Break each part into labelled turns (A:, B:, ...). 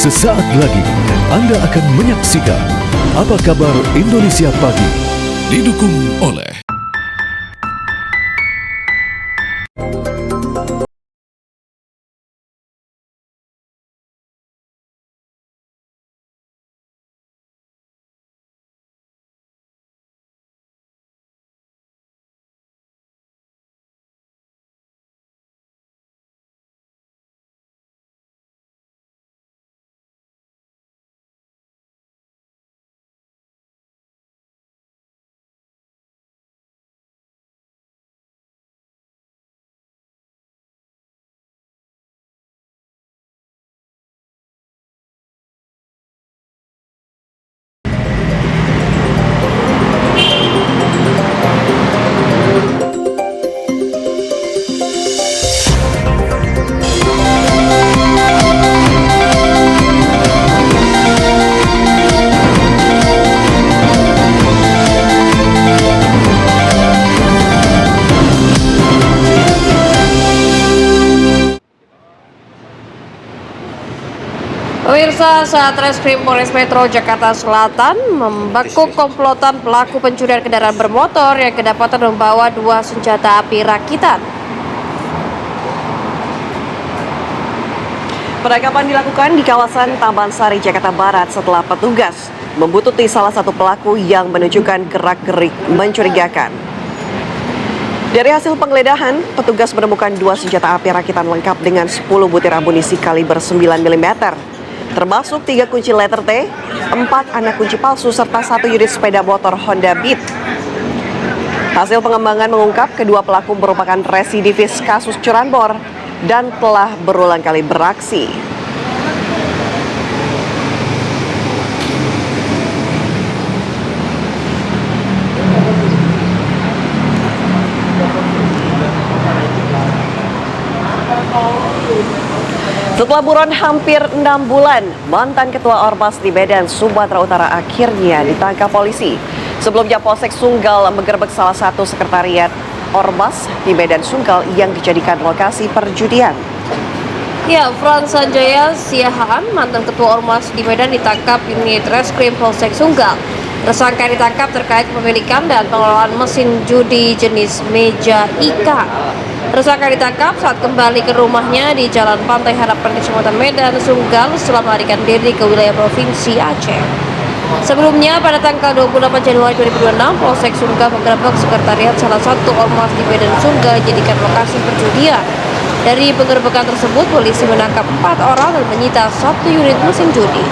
A: Sesaat lagi Anda akan menyaksikan Apa Kabar Indonesia Pagi, didukung oleh
B: Pemirsa, Satreskrim Polres Metro Jakarta Selatan membekuk komplotan pelaku pencurian kendaraan bermotor yang kedapatan membawa 2 senjata api rakitan.
C: Penangkapan dilakukan di kawasan Taman Sari, Jakarta Barat setelah petugas membuntuti salah satu pelaku yang menunjukkan gerak-gerik mencurigakan. Dari hasil penggeledahan, petugas menemukan 2 senjata api rakitan lengkap dengan 10 butir amunisi kaliber 9 mm, termasuk 3 kunci letter T, 4 anak kunci palsu, serta 1 unit sepeda motor Honda Beat. Hasil pengembangan mengungkap kedua pelaku merupakan residivis kasus curanmor dan telah berulang kali beraksi. Setelah buron hampir 6 bulan, mantan Ketua Ormas di Medan, Sumatera Utara akhirnya ditangkap polisi. Sebelumnya Polsek Sunggal menggerebek salah satu sekretariat Ormas di Medan Sunggal yang dijadikan lokasi perjudian.
B: Ya, Frans Sanjaya Siahaan, mantan Ketua Ormas di Medan, ditangkap unit Reskrim Polsek Sunggal. Tersangka ditangkap terkait kepemilikan dan pengelolaan mesin judi jenis meja ikan. Tersangka ditangkap saat kembali ke rumahnya di Jalan Pantai Harapan, Kecamatan Medan Sunggal setelah melarikan diri ke wilayah Provinsi Aceh. Sebelumnya, pada tanggal 28 Januari 2026, Polsek Sunggal menggerebek sekretariat salah satu ormas di Medan Sunggal dijadikan lokasi perjudian. Dari penggerebekan tersebut, polisi menangkap 4 orang dan menyita 1 unit mesin judi.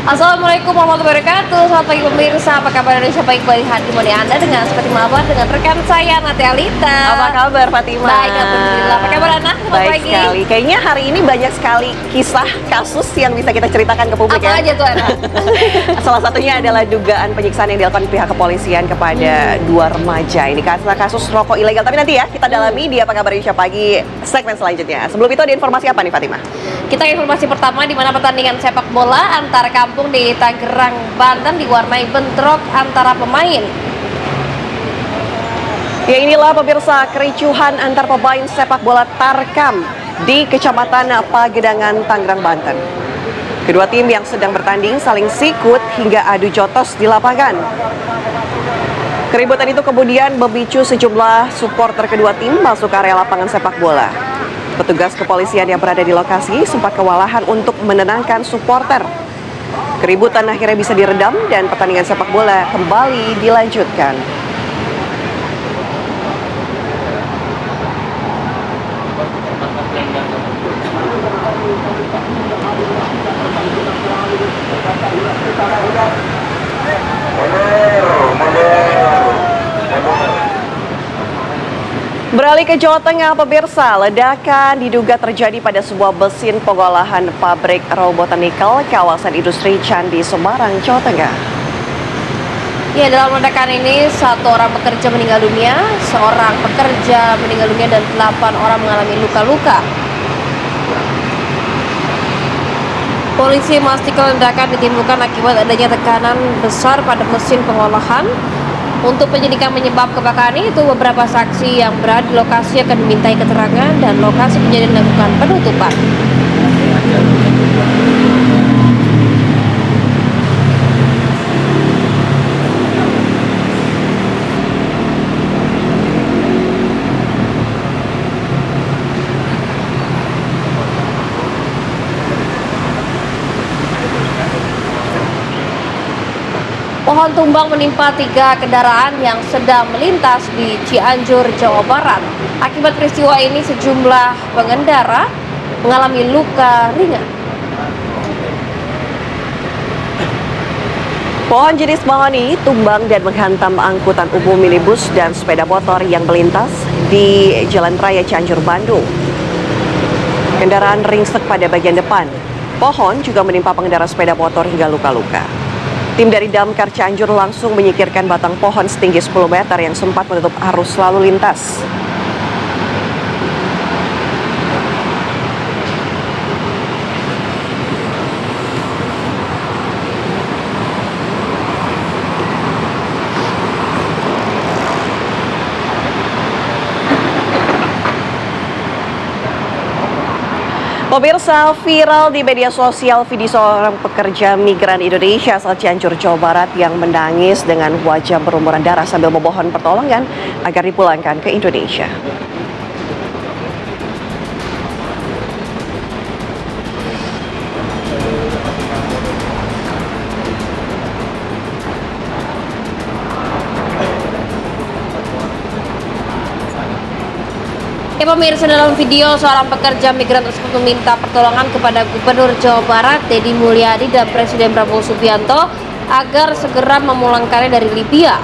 B: Assalamualaikum warahmatullahi wabarakatuh. Selamat pagi pemirsa, apa kabar Indonesia? Baik, kembali hadir Anda dengan seperti malam dengan rekan saya Nati Alita.
C: Apa kabar Fatima?
B: Baik, alhamdulillah. Apa kabar Ana?
C: Baik
B: pagi.
C: sekali. Kayaknya hari ini banyak sekali kisah kasus yang bisa kita ceritakan ke publik.
B: Apa aja tuh Ana?
C: Salah satunya adalah dugaan penyiksaan yang dilakukan pihak kepolisian kepada 2 remaja. Ini karena kasus rokok ilegal. Tapi nanti ya kita dalami di Apa Kabar Indonesia Pagi segmen selanjutnya. Sebelum itu ada informasi apa nih Fatima?
B: Kita informasi pertama, di mana pertandingan sepak bola antar kampung di Tangerang, Banten diwarnai bentrok antara pemain.
C: Ya, inilah pemirsa kericuhan antar pemain sepak bola Tarkam di Kecamatan Pagedangan, Tangerang, Banten. Kedua tim yang sedang bertanding saling sikut hingga adu jotos di lapangan. Keributan itu kemudian memicu sejumlah supporter kedua tim masuk area lapangan sepak bola. Petugas kepolisian yang berada di lokasi sempat kewalahan untuk menenangkan supporter. Keributan akhirnya bisa diredam dan pertandingan sepak bola kembali dilanjutkan. Beralih ke Jawa Tengah, pemirsa, ledakan diduga terjadi pada sebuah mesin pengolahan pabrik robotan nikel kawasan industri Candi, Semarang, Jawa Tengah.
B: Ya, dalam ledakan ini 1 orang pekerja meninggal dunia, seorang pekerja meninggal dunia dan 8 orang mengalami luka-luka. Polisi memastikan ledakan ditimbulkan akibat adanya tekanan besar pada mesin pengolahan. Untuk penyidikan penyebab kebakaran itu, beberapa saksi yang berada di lokasi akan dimintai keterangan dan lokasi kejadian dilakukan penutupan. Pohon tumbang menimpa 3 kendaraan yang sedang melintas di Cianjur, Jawa Barat. Akibat peristiwa ini sejumlah pengendara mengalami luka ringan.
C: Pohon jenis mahoni tumbang dan menghantam angkutan umum minibus dan sepeda motor yang melintas di Jalan Raya Cianjur, Bandung. Kendaraan ringsek pada bagian depan. Pohon juga menimpa pengendara sepeda motor hingga luka-luka. Tim dari Damkar Cianjur langsung menyingkirkan batang pohon setinggi 10 meter yang sempat menutup arus lalu lintas. Pemirsa, viral di media sosial video seorang pekerja migran Indonesia asal Cianjur, Jawa Barat yang menangis dengan wajah berlumuran darah sambil memohon pertolongan agar dipulangkan ke Indonesia.
B: Ya pemirsa, dalam video seorang pekerja migran tersebut meminta pertolongan kepada Gubernur Jawa Barat Deddy Mulyadi dan Presiden Prabowo Subianto agar segera memulangkannya dari Libya.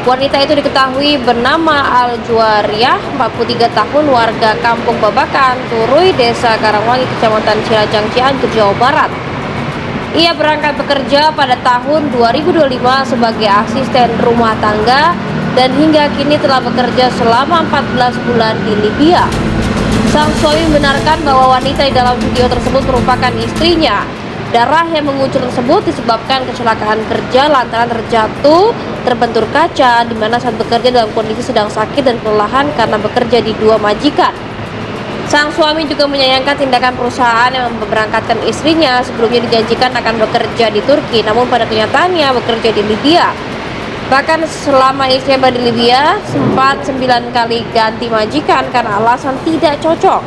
B: Wanita itu diketahui bernama Al-Juwariyah, 43 tahun, warga Kampung Babakan, Turuy, Desa Karangwangi, Kecamatan Cilacap, Cianjur, Jawa Barat. Ia berangkat bekerja pada tahun 2025 sebagai asisten rumah tangga dan hingga kini telah bekerja selama 14 bulan di Libya. Sang suami membenarkan bahwa wanita di dalam video tersebut merupakan istrinya. Darah yang mengucur tersebut disebabkan kecelakaan kerja lantaran terjatuh terbentur kaca, di mana saat bekerja dalam kondisi sedang sakit dan kelelahan karena bekerja di 2 majikan. Sang suami juga menyayangkan tindakan perusahaan yang memberangkatkan istrinya. Sebelumnya dijanjikan akan bekerja di Turki, namun pada kenyataannya bekerja di Libya. Bahkan selama istrinya berada di Libya, sempat 9 kali ganti majikan karena alasan tidak cocok.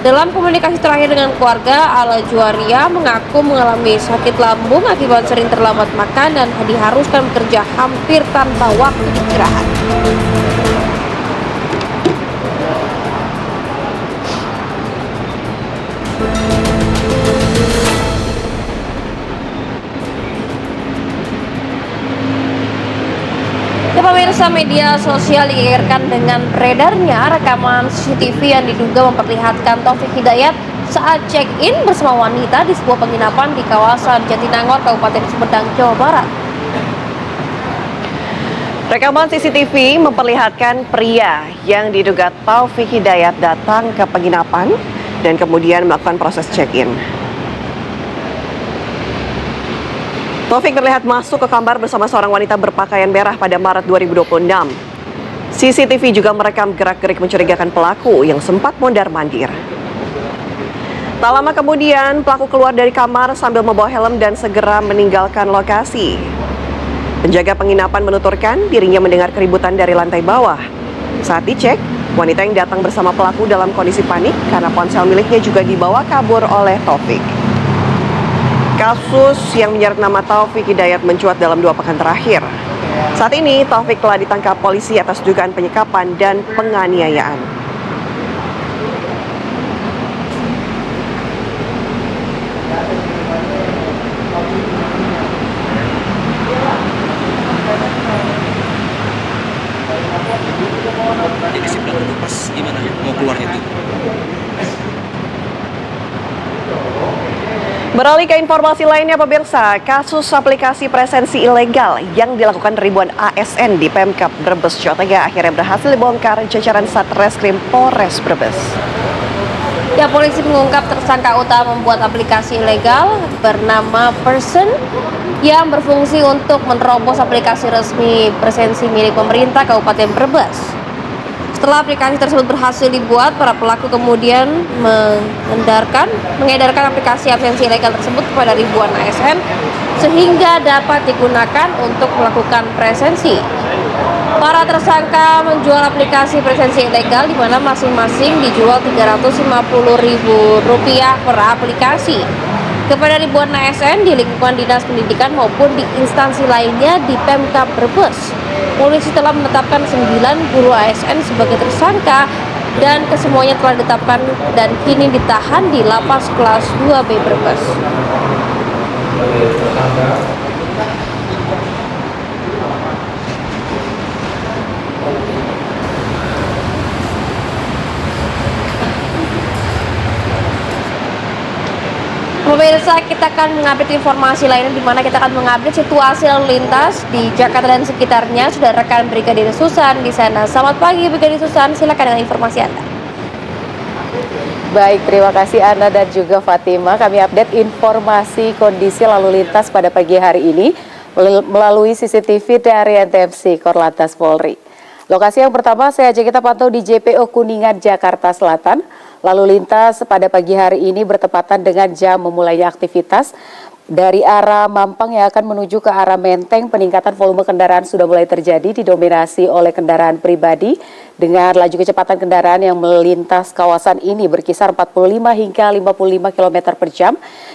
B: Dalam komunikasi terakhir dengan keluarga, Al-Juwariyah mengaku mengalami sakit lambung akibat sering terlambat makan dan diharuskan bekerja hampir tanpa waktu istirahat. Pemirsa, media sosial digegerkan dengan beredarnya rekaman CCTV yang diduga memperlihatkan Taufik Hidayat saat check-in bersama wanita di sebuah penginapan di kawasan Jatinangor, Kabupaten Sumedang, Jawa Barat.
C: Rekaman CCTV memperlihatkan pria yang diduga Taufik Hidayat datang ke penginapan dan kemudian melakukan proses check-in. Taufik terlihat masuk ke kamar bersama seorang wanita berpakaian merah pada Maret 2026. CCTV juga merekam gerak-gerik mencurigakan pelaku yang sempat mondar-mandir. Tak lama kemudian, pelaku keluar dari kamar sambil membawa helm dan segera meninggalkan lokasi. Penjaga penginapan menuturkan dirinya mendengar keributan dari lantai bawah. Saat dicek, wanita yang datang bersama pelaku dalam kondisi panik karena ponsel miliknya juga dibawa kabur oleh Taufik. Kasus yang menyeret nama Taufik Hidayat mencuat dalam 2 pekan terakhir. Saat ini, Taufik telah ditangkap polisi atas dugaan penyekapan dan penganiayaan.
D: Jadi si pelaku itu pas gimana mau keluarnya tuh?
C: Beralih ke informasi lainnya pemirsa, kasus aplikasi presensi ilegal yang dilakukan ribuan ASN di Pemkab Brebes, Jawa Tengah akhirnya berhasil dibongkar jajaran Satreskrim Polres Brebes.
B: Ya, polisi mengungkap tersangka utama membuat aplikasi ilegal bernama Person yang berfungsi untuk menerobos aplikasi resmi presensi milik pemerintah Kabupaten Brebes. Setelah aplikasi tersebut berhasil dibuat, para pelaku kemudian mengedarkan aplikasi absensi ilegal tersebut kepada ribuan ASN sehingga dapat digunakan untuk melakukan presensi. Para tersangka menjual aplikasi presensi ilegal di mana masing-masing dijual Rp350.000 per aplikasi kepada ribuan ASN di lingkungan dinas pendidikan maupun di instansi lainnya di Pemkab Brebes. Polisi telah menetapkan 9 guru ASN sebagai tersangka dan kesemuanya telah ditetapkan dan kini ditahan di Lapas Kelas 2B Brebes. Pemirsa, kita akan mengupdate informasi lainnya di mana kita akan mengupdate situasi lalu lintas di Jakarta dan sekitarnya. Sudah rekan Brigadir Susan di sana. Selamat pagi Brigadir Susan, silakan dengan informasi Anda.
E: Baik, terima kasih Ana dan juga Fatima. Kami update informasi kondisi lalu lintas pada pagi hari ini melalui CCTV dari NTMC Korlantas Polri. Lokasi yang pertama saya ajak kita pantau di JPO Kuningan, Jakarta Selatan. Lalu lintas pada pagi hari ini bertepatan dengan jam memulainya aktivitas. Dari arah Mampang yang akan menuju ke arah Menteng, peningkatan volume kendaraan sudah mulai terjadi didominasi oleh kendaraan pribadi dengan laju kecepatan kendaraan yang melintas kawasan ini berkisar 45 hingga 55 km per jam.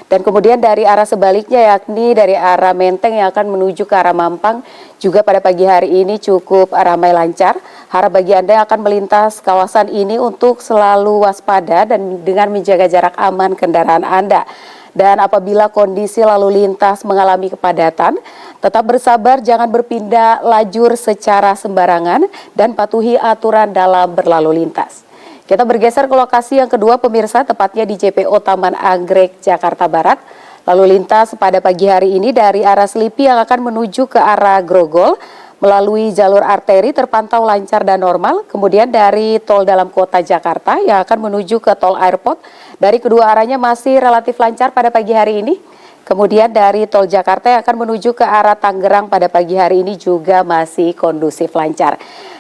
E: Dan kemudian dari arah sebaliknya yakni dari arah Menteng yang akan menuju ke arah Mampang juga pada pagi hari ini cukup ramai lancar. Harap bagi Anda yang akan melintas kawasan ini untuk selalu waspada dan dengan menjaga jarak aman kendaraan Anda. Dan apabila kondisi lalu lintas mengalami kepadatan, tetap bersabar, jangan berpindah lajur secara sembarangan dan patuhi aturan dalam berlalu lintas. Kita bergeser ke lokasi yang kedua pemirsa, tepatnya di JPO Taman Anggrek, Jakarta Barat. Lalu lintas pada pagi hari ini dari arah Selipi yang akan menuju ke arah Grogol melalui jalur arteri terpantau lancar dan normal. Kemudian dari tol dalam kota Jakarta yang akan menuju ke tol airport dari kedua arahnya masih relatif lancar pada pagi hari ini. Kemudian dari tol Jakarta yang akan menuju ke arah Tangerang pada pagi hari ini juga masih kondusif lancar.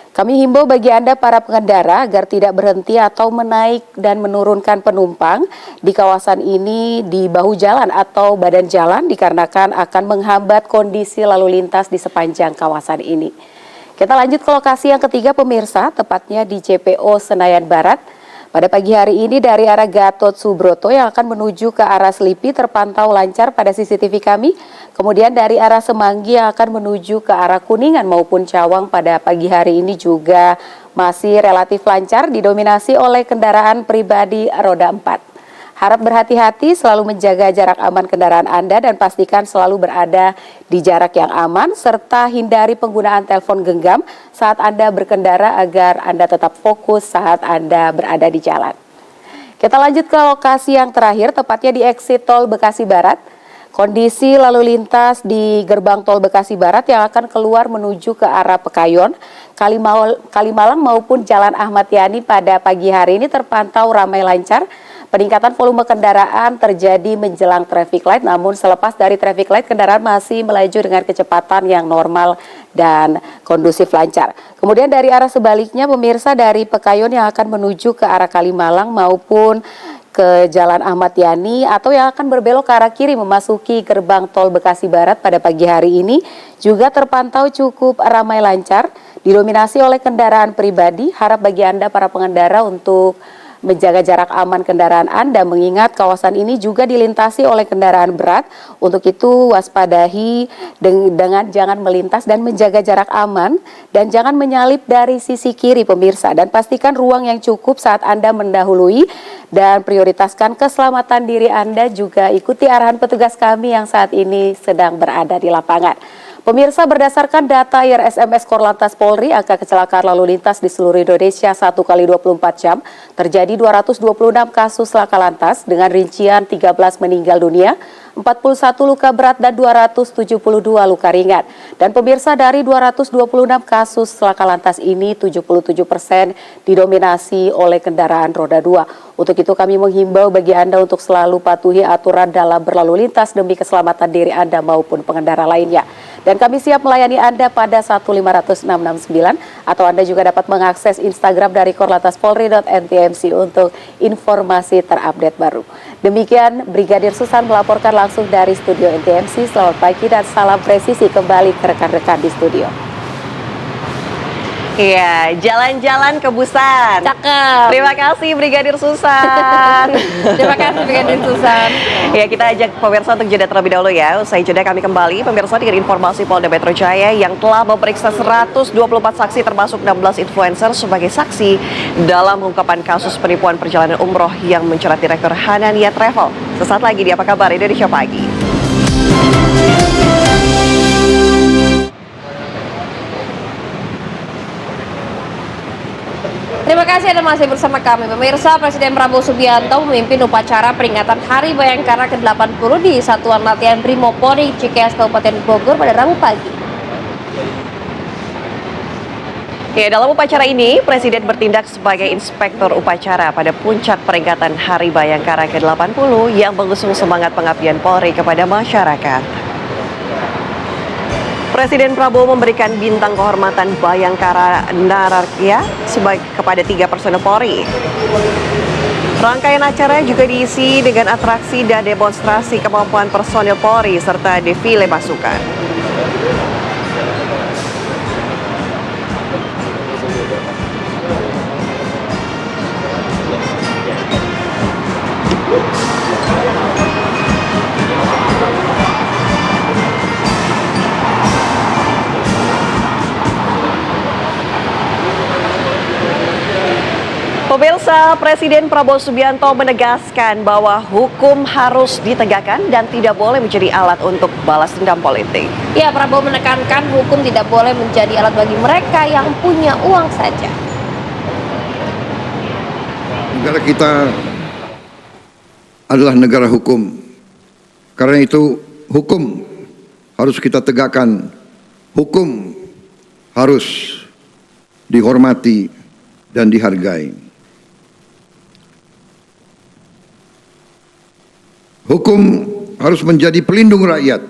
E: Kami himbau bagi Anda para pengendara agar tidak berhenti atau menaik dan menurunkan penumpang di kawasan ini di bahu jalan atau badan jalan dikarenakan akan menghambat kondisi lalu lintas di sepanjang kawasan ini. Kita lanjut ke lokasi yang ketiga pemirsa, tepatnya di JPO Senayan Barat. Pada pagi hari ini dari arah Gatot Subroto yang akan menuju ke arah Selipi terpantau lancar pada CCTV kami. Kemudian dari arah Semanggi yang akan menuju ke arah Kuningan maupun Cawang pada pagi hari ini juga masih relatif lancar didominasi oleh kendaraan pribadi roda 4. Harap berhati-hati, selalu menjaga jarak aman kendaraan Anda dan pastikan selalu berada di jarak yang aman serta hindari penggunaan telepon genggam saat Anda berkendara agar Anda tetap fokus saat Anda berada di jalan. Kita lanjut ke lokasi yang terakhir, tepatnya di exit tol Bekasi Barat. Kondisi lalu lintas di gerbang tol Bekasi Barat yang akan keluar menuju ke arah Pekayon, Kalimalang maupun Jalan Ahmad Yani pada pagi hari ini terpantau ramai lancar. Peningkatan volume kendaraan terjadi menjelang traffic light, namun selepas dari traffic light kendaraan masih melaju dengan kecepatan yang normal dan kondusif lancar. Kemudian dari arah sebaliknya pemirsa dari Pekayon yang akan menuju ke arah Kalimalang maupun ke Jalan Ahmad Yani atau yang akan berbelok ke arah kiri memasuki gerbang tol Bekasi Barat pada pagi hari ini juga terpantau cukup ramai lancar, didominasi oleh kendaraan pribadi. Harap bagi Anda para pengendara untuk menjaga jarak aman kendaraan Anda mengingat kawasan ini juga dilintasi oleh kendaraan berat. Untuk itu waspadahi dengan jangan melintas dan menjaga jarak aman dan jangan menyalip dari sisi kiri pemirsa, dan pastikan ruang yang cukup saat Anda mendahului dan prioritaskan keselamatan diri Anda, juga ikuti arahan petugas kami yang saat ini sedang berada di lapangan. Pemirsa, berdasarkan data IRSMS Korlantas Polri, angka kecelakaan lalu lintas di seluruh Indonesia 1 kali 24 jam terjadi 226 kasus laka lantas dengan rincian 13 meninggal dunia, 41 luka berat dan 272 luka ringan. Dan pemirsa, dari 226 kasus laka lantas ini 77% didominasi oleh kendaraan roda 2. Untuk itu kami menghimbau bagi Anda untuk selalu patuhi aturan dalam berlalu lintas demi keselamatan diri Anda maupun pengendara lainnya. Dan kami siap melayani Anda pada 1500669 atau Anda juga dapat mengakses Instagram dari korlantaspolri.ntmc untuk informasi terupdate baru. Demikian Brigadir Susan melaporkan langsung dari studio NTMC. Selamat pagi dan salam presisi kembali ke rekan-rekan di studio.
C: Iya, jalan-jalan ke Busan.
B: Cakep.
C: Terima kasih Brigadir Susan.
B: Terima kasih Brigadir Susan.
C: Ya, kita ajak pemirsa untuk jeda terlebih dahulu ya. Usai jeda kami kembali pemirsa dengan informasi Polda Metro Jaya yang telah memeriksa 124 saksi termasuk 16 influencer sebagai saksi dalam pengungkapan kasus penipuan perjalanan umroh yang menjerat Direktur Hanania Travel. Sesaat lagi di Apa Kabar Indonesia Pagi.
B: Terima kasih Anda masih bersama kami. Pemirsa, Presiden Prabowo Subianto memimpin upacara peringatan Hari Bayangkara ke-80 di Satuan Latihan Brimopolri Cikeas Kabupaten Bogor pada Rabu pagi.
C: Ya, dalam upacara ini, Presiden bertindak sebagai inspektur upacara pada puncak peringatan Hari Bayangkara ke-80 yang mengusung semangat pengabdian Polri kepada masyarakat. Presiden Prabowo memberikan bintang kehormatan Bayangkara Nararkya kepada 3 personel Polri. Rangkaian acara juga diisi dengan atraksi dan demonstrasi kemampuan personil Polri serta defile pasukan. Pemirsa, Presiden Prabowo Subianto menegaskan bahwa hukum harus ditegakkan dan tidak boleh menjadi alat untuk balas dendam politik.
B: Ya, Prabowo menekankan hukum tidak boleh menjadi alat bagi mereka yang punya uang saja.
F: Negara kita adalah negara hukum. Karena itu hukum harus kita tegakkan. Hukum harus dihormati dan dihargai. Hukum harus menjadi pelindung rakyat.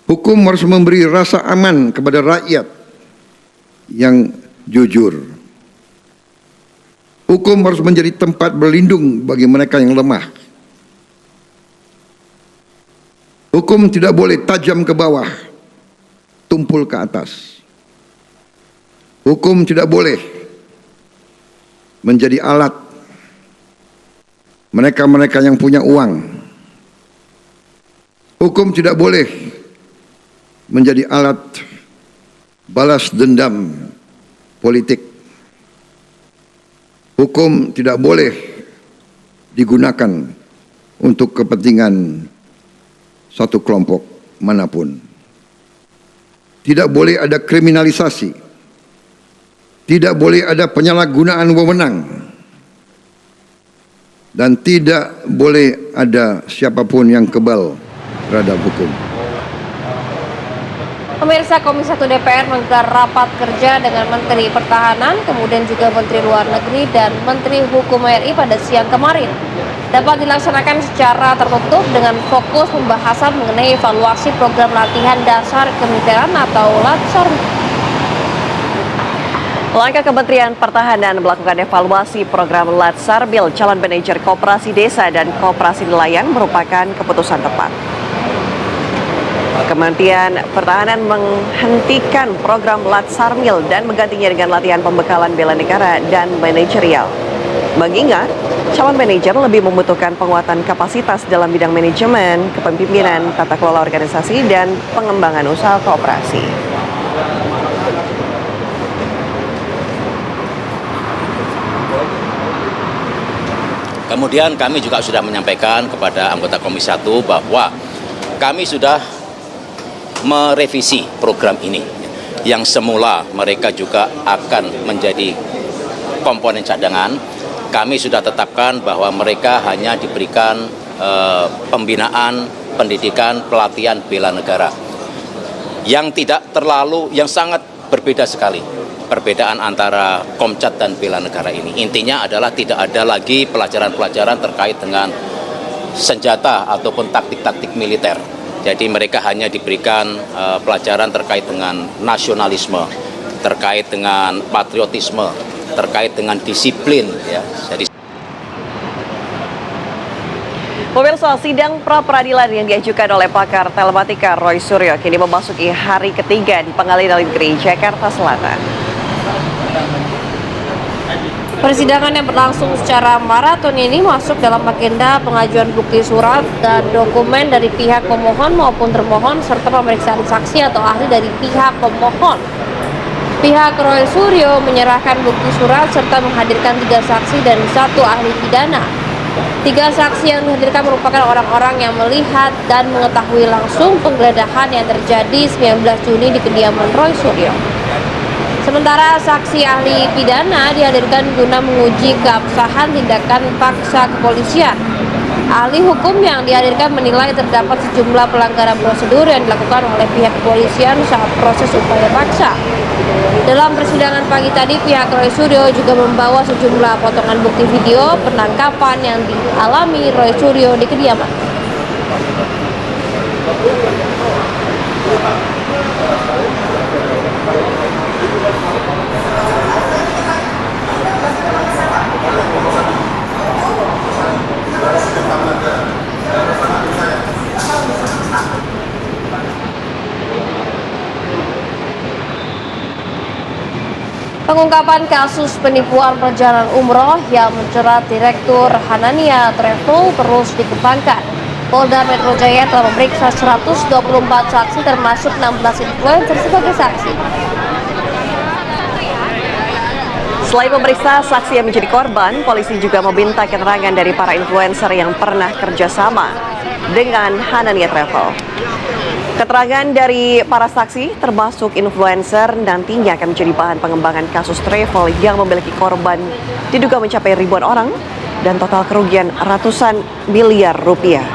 F: Hukum harus memberi rasa aman kepada rakyat yang jujur. Hukum harus menjadi tempat berlindung bagi mereka yang lemah. Hukum tidak boleh tajam ke bawah, tumpul ke atas. Hukum tidak boleh menjadi alat mereka-mereka yang punya uang. Hukum tidak boleh menjadi alat balas dendam politik. Hukum tidak boleh digunakan untuk kepentingan satu kelompok manapun. Tidak boleh ada kriminalisasi. Tidak boleh ada penyalahgunaan wewenang. Dan tidak boleh ada siapapun yang kebal terhadap hukum.
B: Pemirsa, Komisi 1 DPR menggelar rapat kerja dengan Menteri Pertahanan, kemudian juga Menteri Luar Negeri dan Menteri Hukum RI pada siang kemarin. Dapat dilaksanakan secara tertutup dengan fokus pembahasan mengenai evaluasi program latihan dasar kemiliteran atau LATSAR.
C: Langkah Kementerian Pertahanan melakukan evaluasi program Latsarmil calon manajer koperasi desa dan koperasi nelayan merupakan keputusan tepat. Kementerian Pertahanan menghentikan program Latsarmil dan menggantinya dengan latihan pembekalan bela negara dan manajerial. Mengingat calon manajer lebih membutuhkan penguatan kapasitas dalam bidang manajemen, kepemimpinan, tata kelola organisasi, dan pengembangan usaha koperasi.
G: Kemudian kami juga sudah menyampaikan kepada anggota Komisi 1 bahwa kami sudah merevisi program ini yang semula mereka juga akan menjadi komponen cadangan. Kami sudah tetapkan bahwa mereka hanya diberikan pembinaan, pendidikan, pelatihan bela negara yang tidak terlalu, yang sangat berbeda sekali perbedaan antara Komcat dan bela negara ini. Intinya adalah tidak ada lagi pelajaran-pelajaran terkait dengan senjata ataupun taktik-taktik militer. Jadi mereka hanya diberikan pelajaran terkait dengan nasionalisme, terkait dengan patriotisme, terkait dengan disiplin. Ya. Jadi
C: Pemirsa, sidang pra-peradilan yang diajukan oleh pakar telematika Roy Suryo kini memasuki hari ketiga di Pengadilan Negeri Jakarta Selatan.
B: Persidangan yang berlangsung secara maraton ini masuk dalam agenda pengajuan bukti surat dan dokumen dari pihak pemohon maupun termohon serta pemeriksaan saksi atau ahli dari pihak pemohon. Pihak Roy Suryo menyerahkan bukti surat serta menghadirkan 3 saksi dan 1 ahli pidana. 3 saksi yang dihadirkan merupakan orang-orang yang melihat dan mengetahui langsung penggeledahan yang terjadi 19 Juni di kediaman Roy Suryo. Sementara saksi ahli pidana dihadirkan guna menguji keabsahan tindakan paksa kepolisian. Ahli hukum yang dihadirkan menilai terdapat sejumlah pelanggaran prosedur yang dilakukan oleh pihak kepolisian saat proses upaya paksa. Dalam persidangan pagi tadi, pihak Roy Suryo juga membawa sejumlah potongan bukti video penangkapan yang dialami Roy Suryo di kediaman. Pengungkapan kasus penipuan perjalanan umroh yang menjerat Direktur Hanania Travel terus dikembangkan. Polda Metro Jaya telah memeriksa 124 saksi termasuk 16 influencer sebagai saksi.
C: Selain memeriksa saksi yang menjadi korban, polisi juga meminta keterangan dari para influencer yang pernah kerjasama dengan Hanania Travel. Keterangan dari para saksi termasuk influencer nantinya akan menjadi bahan pengembangan kasus travel yang memiliki korban diduga mencapai ribuan orang dan total kerugian ratusan miliar rupiah.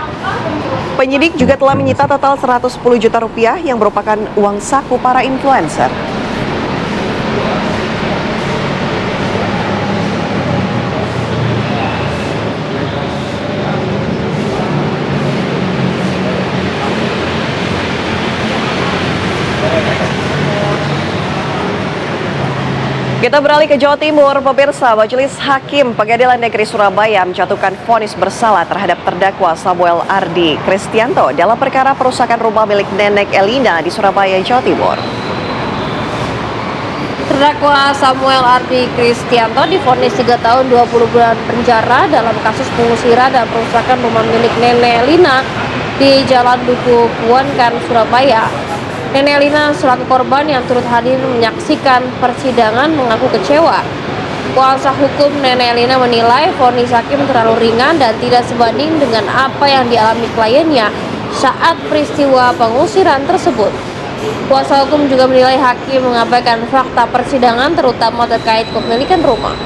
C: Penyidik juga telah menyita total 110 juta rupiah yang merupakan uang saku para influencer. Kita beralih ke Jawa Timur, pemirsa. Majelis Hakim Pengadilan Negeri Surabaya menjatuhkan vonis bersalah terhadap terdakwa Samuel Ardi Kristianto dalam perkara perusakan rumah milik Nenek Elina di Surabaya, Jawa Timur.
B: Terdakwa Samuel Ardi Kristianto divonis 3 tahun 20 bulan penjara dalam kasus pengusiran dan perusakan rumah milik Nenek Elina di Jalan Duku Puankan, Surabaya. Nenek Elina selaku korban yang turut hadir menyaksikan persidangan mengaku kecewa. Kuasa hukum Nenek Elina menilai vonis hakim terlalu ringan dan tidak sebanding dengan apa yang dialami kliennya saat peristiwa pengusiran tersebut. Kuasa hukum juga menilai hakim mengabaikan fakta persidangan terutama terkait kepemilikan rumah.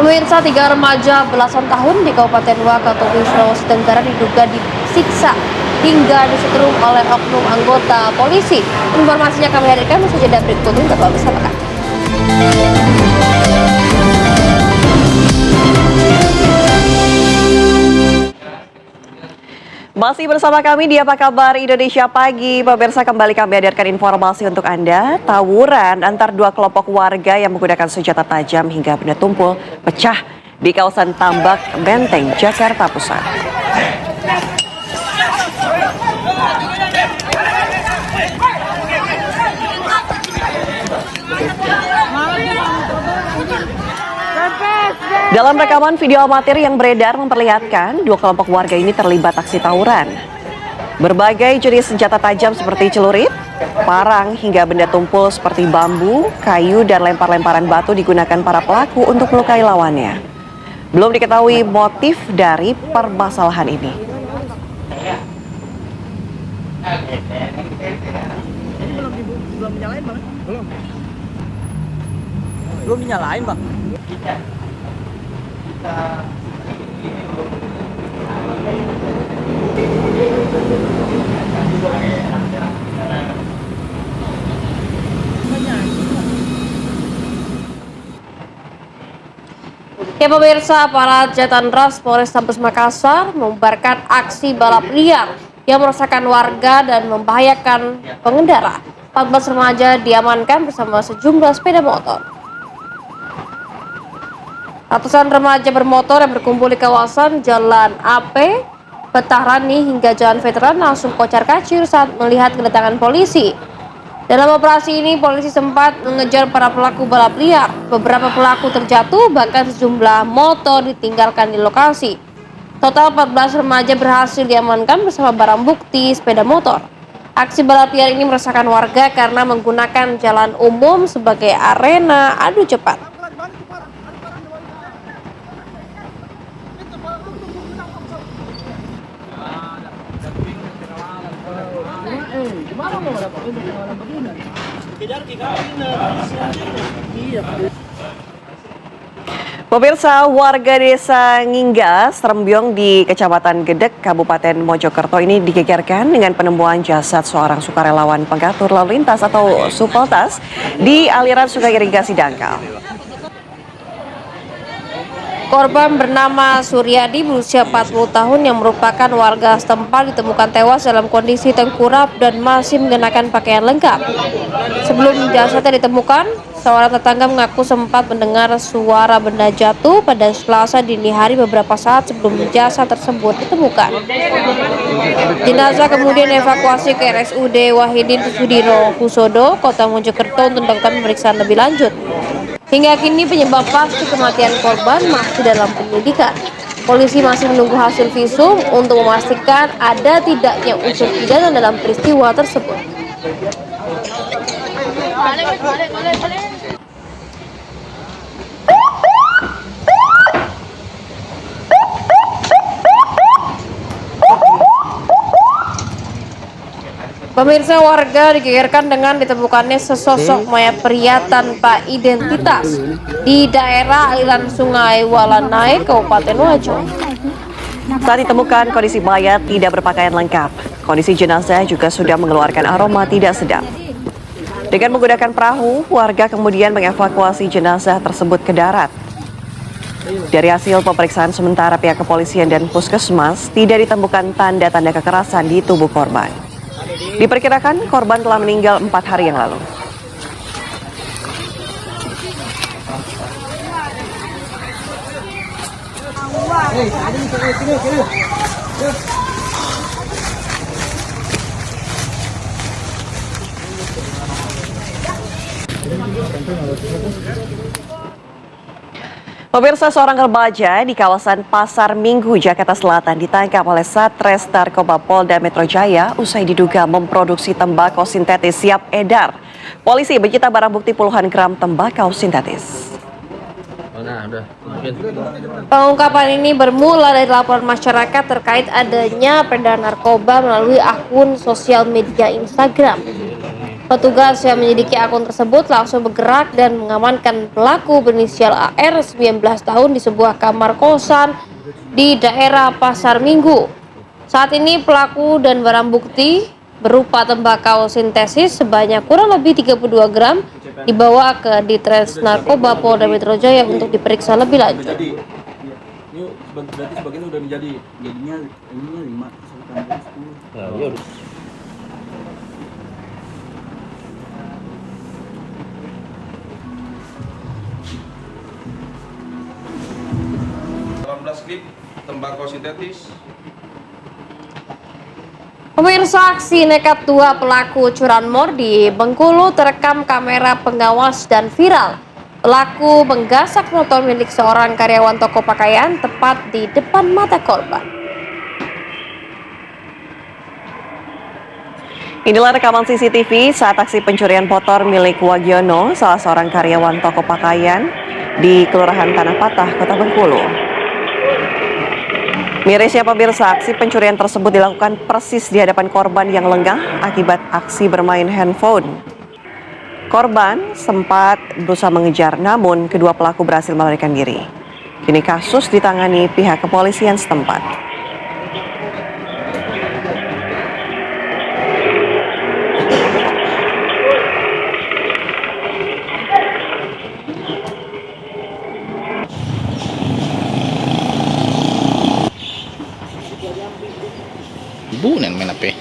B: Pemirsa, 3 remaja belasan tahun di Kabupaten Wakatobi, Sulawesi Tenggara diduga disiksa hingga disetrum oleh oknum anggota polisi. Informasinya kami hadirkan usai jeda berikut ini, tetap bersama kami.
C: Masih bersama kami di Apa Kabar Indonesia Pagi. Pemirsa, kembali kami hadirkan informasi untuk Anda. Tawuran antar 2 kelompok warga yang menggunakan senjata tajam hingga benda tumpul pecah di kawasan Tambak, Menteng, Jakarta Pusat. Dalam rekaman video amatir yang beredar memperlihatkan 2 kelompok warga ini terlibat aksi tawuran. Berbagai jenis senjata tajam seperti celurit, parang hingga benda tumpul seperti bambu, kayu, dan lempar-lemparan batu digunakan para pelaku untuk melukai lawannya. Belum diketahui motif dari permasalahan ini.
H: Belum dinyalain, Bang.
B: Ya pemirsa, aparat Jatan Ras Polrestabes Makassar membubarkan aksi balap liar yang meresahkan warga dan membahayakan pengendara. 14 remaja diamankan bersama sejumlah sepeda motor. Ratusan remaja bermotor yang berkumpul di kawasan Jalan AP, Petahrani hingga Jalan Veteran langsung kocar-kacir saat melihat kedatangan polisi. Dalam operasi ini, polisi sempat mengejar para pelaku balap liar. Beberapa pelaku terjatuh, bahkan sejumlah motor ditinggalkan di lokasi. Total 14 remaja berhasil diamankan bersama barang bukti sepeda motor. Aksi balap liar ini meresahkan warga karena menggunakan jalan umum sebagai arena adu cepat.
C: Pemirsa, warga desa Ngingga, Serembyong di Kecamatan Gedek, Kabupaten Mojokerto ini digegerkan dengan penemuan jasad seorang sukarelawan pengatur lalu lintas atau Supeltas di aliran sungai irigasi dangkal.
B: Korban bernama Suryadi berusia 40 tahun yang merupakan warga setempat ditemukan tewas dalam kondisi tengkurap dan masih mengenakan pakaian lengkap. Sebelum jasadnya ditemukan, seorang tetangga mengaku sempat mendengar suara benda jatuh pada Selasa dini hari beberapa saat sebelum jasad tersebut ditemukan. Jenazah kemudian dievakuasi ke RSUD Wahidin Kusudiro Husodo, Kota Mojokerto untuk dilakukan pemeriksaan lebih lanjut. Hingga kini penyebab pasti kematian korban masih dalam penyelidikan. Polisi masih menunggu hasil visum untuk memastikan ada tidaknya unsur pidana dalam peristiwa tersebut. Pemirsa, warga digegerkan dengan ditemukannya sesosok mayat pria tanpa identitas di daerah aliran sungai Walanai, Kabupaten Wajo.
C: Saat ditemukan, kondisi mayat tidak berpakaian lengkap. Kondisi jenazah juga sudah mengeluarkan aroma tidak sedap. Dengan menggunakan perahu, warga kemudian mengevakuasi jenazah tersebut ke darat. Dari hasil pemeriksaan sementara pihak kepolisian dan puskesmas, tidak ditemukan tanda-tanda kekerasan di tubuh korban. Diperkirakan korban telah meninggal 4 hari yang lalu. Pemirsa, seorang remaja di kawasan Pasar Minggu, Jakarta Selatan ditangkap oleh Satres Narkoba Polda Metro Jaya usai diduga memproduksi tembakau sintetis siap edar. Polisi menyita barang bukti puluhan gram tembakau sintetis.
B: Pengungkapan ini bermula dari laporan masyarakat terkait adanya peredaran narkoba melalui akun sosial media Instagram. Petugas yang menyelidiki akun tersebut langsung bergerak dan mengamankan pelaku berinisial AR 19 tahun di sebuah kamar kosan di daerah Pasar Minggu. Saat ini pelaku dan barang bukti berupa tembakau sintesis sebanyak kurang lebih 32 gram dibawa ke Ditres Narkoba Polda Metro Jaya untuk diperiksa lebih lanjut.
H: Ini berarti sebagian udah menjadi jadinya ininya 5 10.
I: 18 klip tembakau sintetis.
B: Pemirsa, aksi nekat dua pelaku curanmor di Bengkulu terekam kamera pengawas dan viral. Pelaku menggasak motor milik seorang karyawan toko pakaian tepat di depan mata korban.
C: Inilah rekaman CCTV saat aksi pencurian motor milik Wagiono, salah seorang karyawan toko pakaian di Kelurahan Tanah Patah, Kota Bengkulu. Mirisnya pemirsa, aksi pencurian tersebut dilakukan persis di hadapan korban yang lengah akibat aksi bermain handphone. Korban sempat berusaha mengejar, namun kedua pelaku berhasil melarikan diri. Kini kasus ditangani pihak kepolisian setempat.
G: Bunen main apa?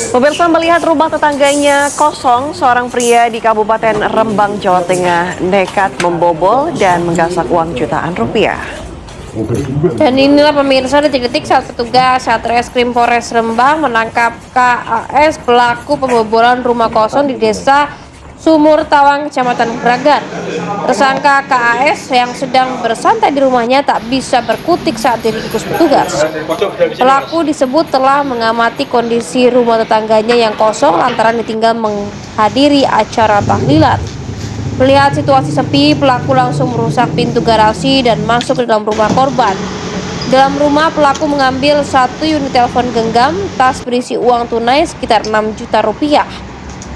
C: Pemirsa melihat rumah tetangganya kosong, seorang pria di Kabupaten Rembang, Jawa Tengah nekat membobol dan menggasak uang jutaan rupiah.
B: Dan inilah pemirsa detik-detik saat petugas Satreskrim Polres Rembang menangkap KAS pelaku pembobolan rumah kosong di Desa Sumur Tawang, Kecamatan Bragan. Tersangka KAS yang sedang bersantai di rumahnya tak bisa berkutik saat diringkus petugas. Pelaku disebut telah mengamati kondisi rumah tetangganya yang kosong lantaran ditinggal menghadiri acara tahlilan. Melihat situasi sepi, pelaku langsung merusak pintu garasi dan masuk ke dalam rumah korban. Dalam rumah, pelaku mengambil 1 unit telepon genggam, tas berisi uang tunai sekitar 6 juta rupiah.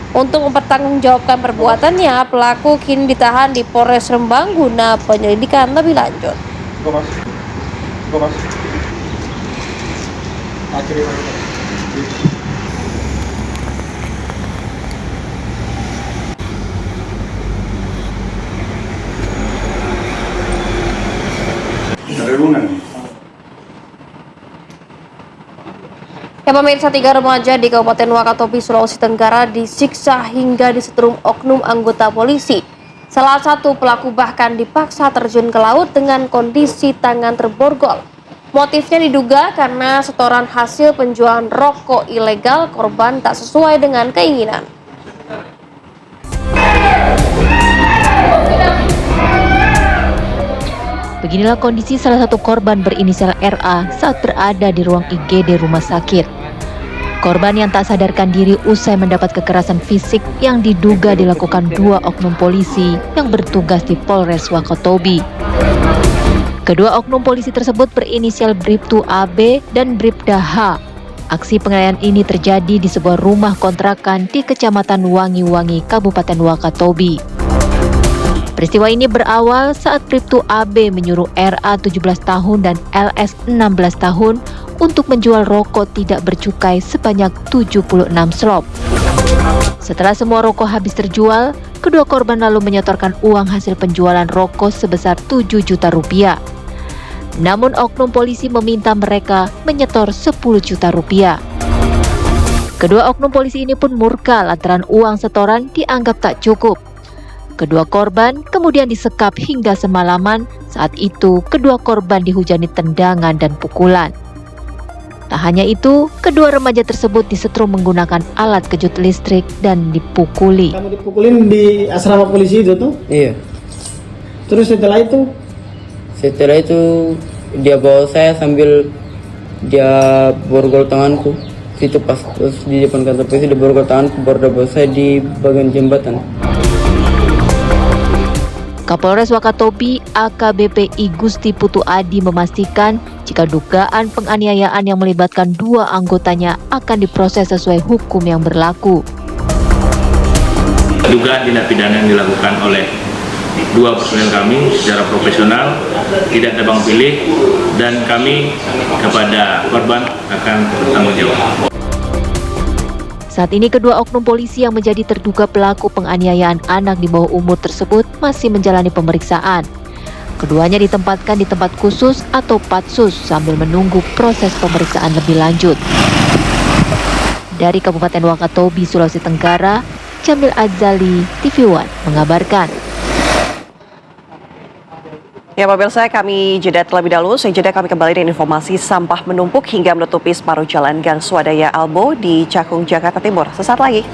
B: Untuk mempertanggungjawabkan perbuatannya, pelaku kini ditahan di Polres Rembang guna penyelidikan lebih lanjut. Ya pemirsa, 3 remaja di Kabupaten Wakatobi, Sulawesi Tenggara disiksa hingga disetrum oknum anggota polisi. Salah satu pelaku bahkan dipaksa terjun ke laut dengan kondisi tangan terborgol. Motifnya diduga karena setoran hasil penjualan rokok ilegal korban tak sesuai dengan keinginan.
J: Beginilah kondisi salah satu korban berinisial RA saat berada di ruang IGD rumah sakit. Korban yang tak sadarkan diri usai mendapat kekerasan fisik yang diduga dilakukan 2 oknum polisi yang bertugas di Polres Wakatobi. Kedua oknum polisi tersebut berinisial Bribtu AB dan Bribda H. Aksi penganiayaan ini terjadi di sebuah rumah kontrakan di Kecamatan Wangi-Wangi, Kabupaten Wakatobi. Peristiwa ini berawal saat Bribtu AB menyuruh RA 17 tahun dan LS 16 tahun untuk menjual rokok tidak bercukai sebanyak 76 slop. Setelah semua rokok habis terjual, kedua korban lalu menyetorkan uang hasil penjualan rokok sebesar 7 juta rupiah. Namun oknum polisi meminta mereka menyetor 10 juta rupiah. Kedua oknum polisi ini pun murka lantaran uang setoran dianggap tak cukup. Kedua korban kemudian disekap hingga semalaman. Saat itu, kedua korban dihujani tendangan dan pukulan. Tak hanya itu, kedua remaja tersebut disetrum menggunakan alat kejut listrik dan dipukuli.
K: Kamu dipukulin di asrama polisi itu tuh? Iya. Terus setelah itu? Setelah itu dia bawa saya sambil dia borgol tanganku. Situ pas di depan kantor polisi dia borgol tanganku, baru dia bawa saya di bagian jembatan.
J: Kapolres Wakatobi AKBP I Gusti Putu Adi memastikan jika dugaan penganiayaan yang melibatkan 2 anggotanya akan diproses sesuai hukum yang berlaku.
L: Dugaan tindak pidana yang dilakukan oleh 2 personel kami secara profesional, tidak tebang pilih, dan kami kepada korban akan bertanggung jawab.
J: Saat ini kedua oknum polisi yang menjadi terduga pelaku penganiayaan anak di bawah umur tersebut masih menjalani pemeriksaan. Keduanya ditempatkan di tempat khusus atau patsus sambil menunggu proses pemeriksaan lebih lanjut. Dari Kabupaten Wakatobi, Sulawesi Tenggara, Jamil Adzali, TV One mengabarkan.
C: Ya pemirsa, kami jeda terlebih dahulu. Sejeda kami kembali dengan informasi sampah menumpuk hingga menutupi separuh jalan Gang Swadaya Albo di Cakung, Jakarta Timur. Sesaat lagi.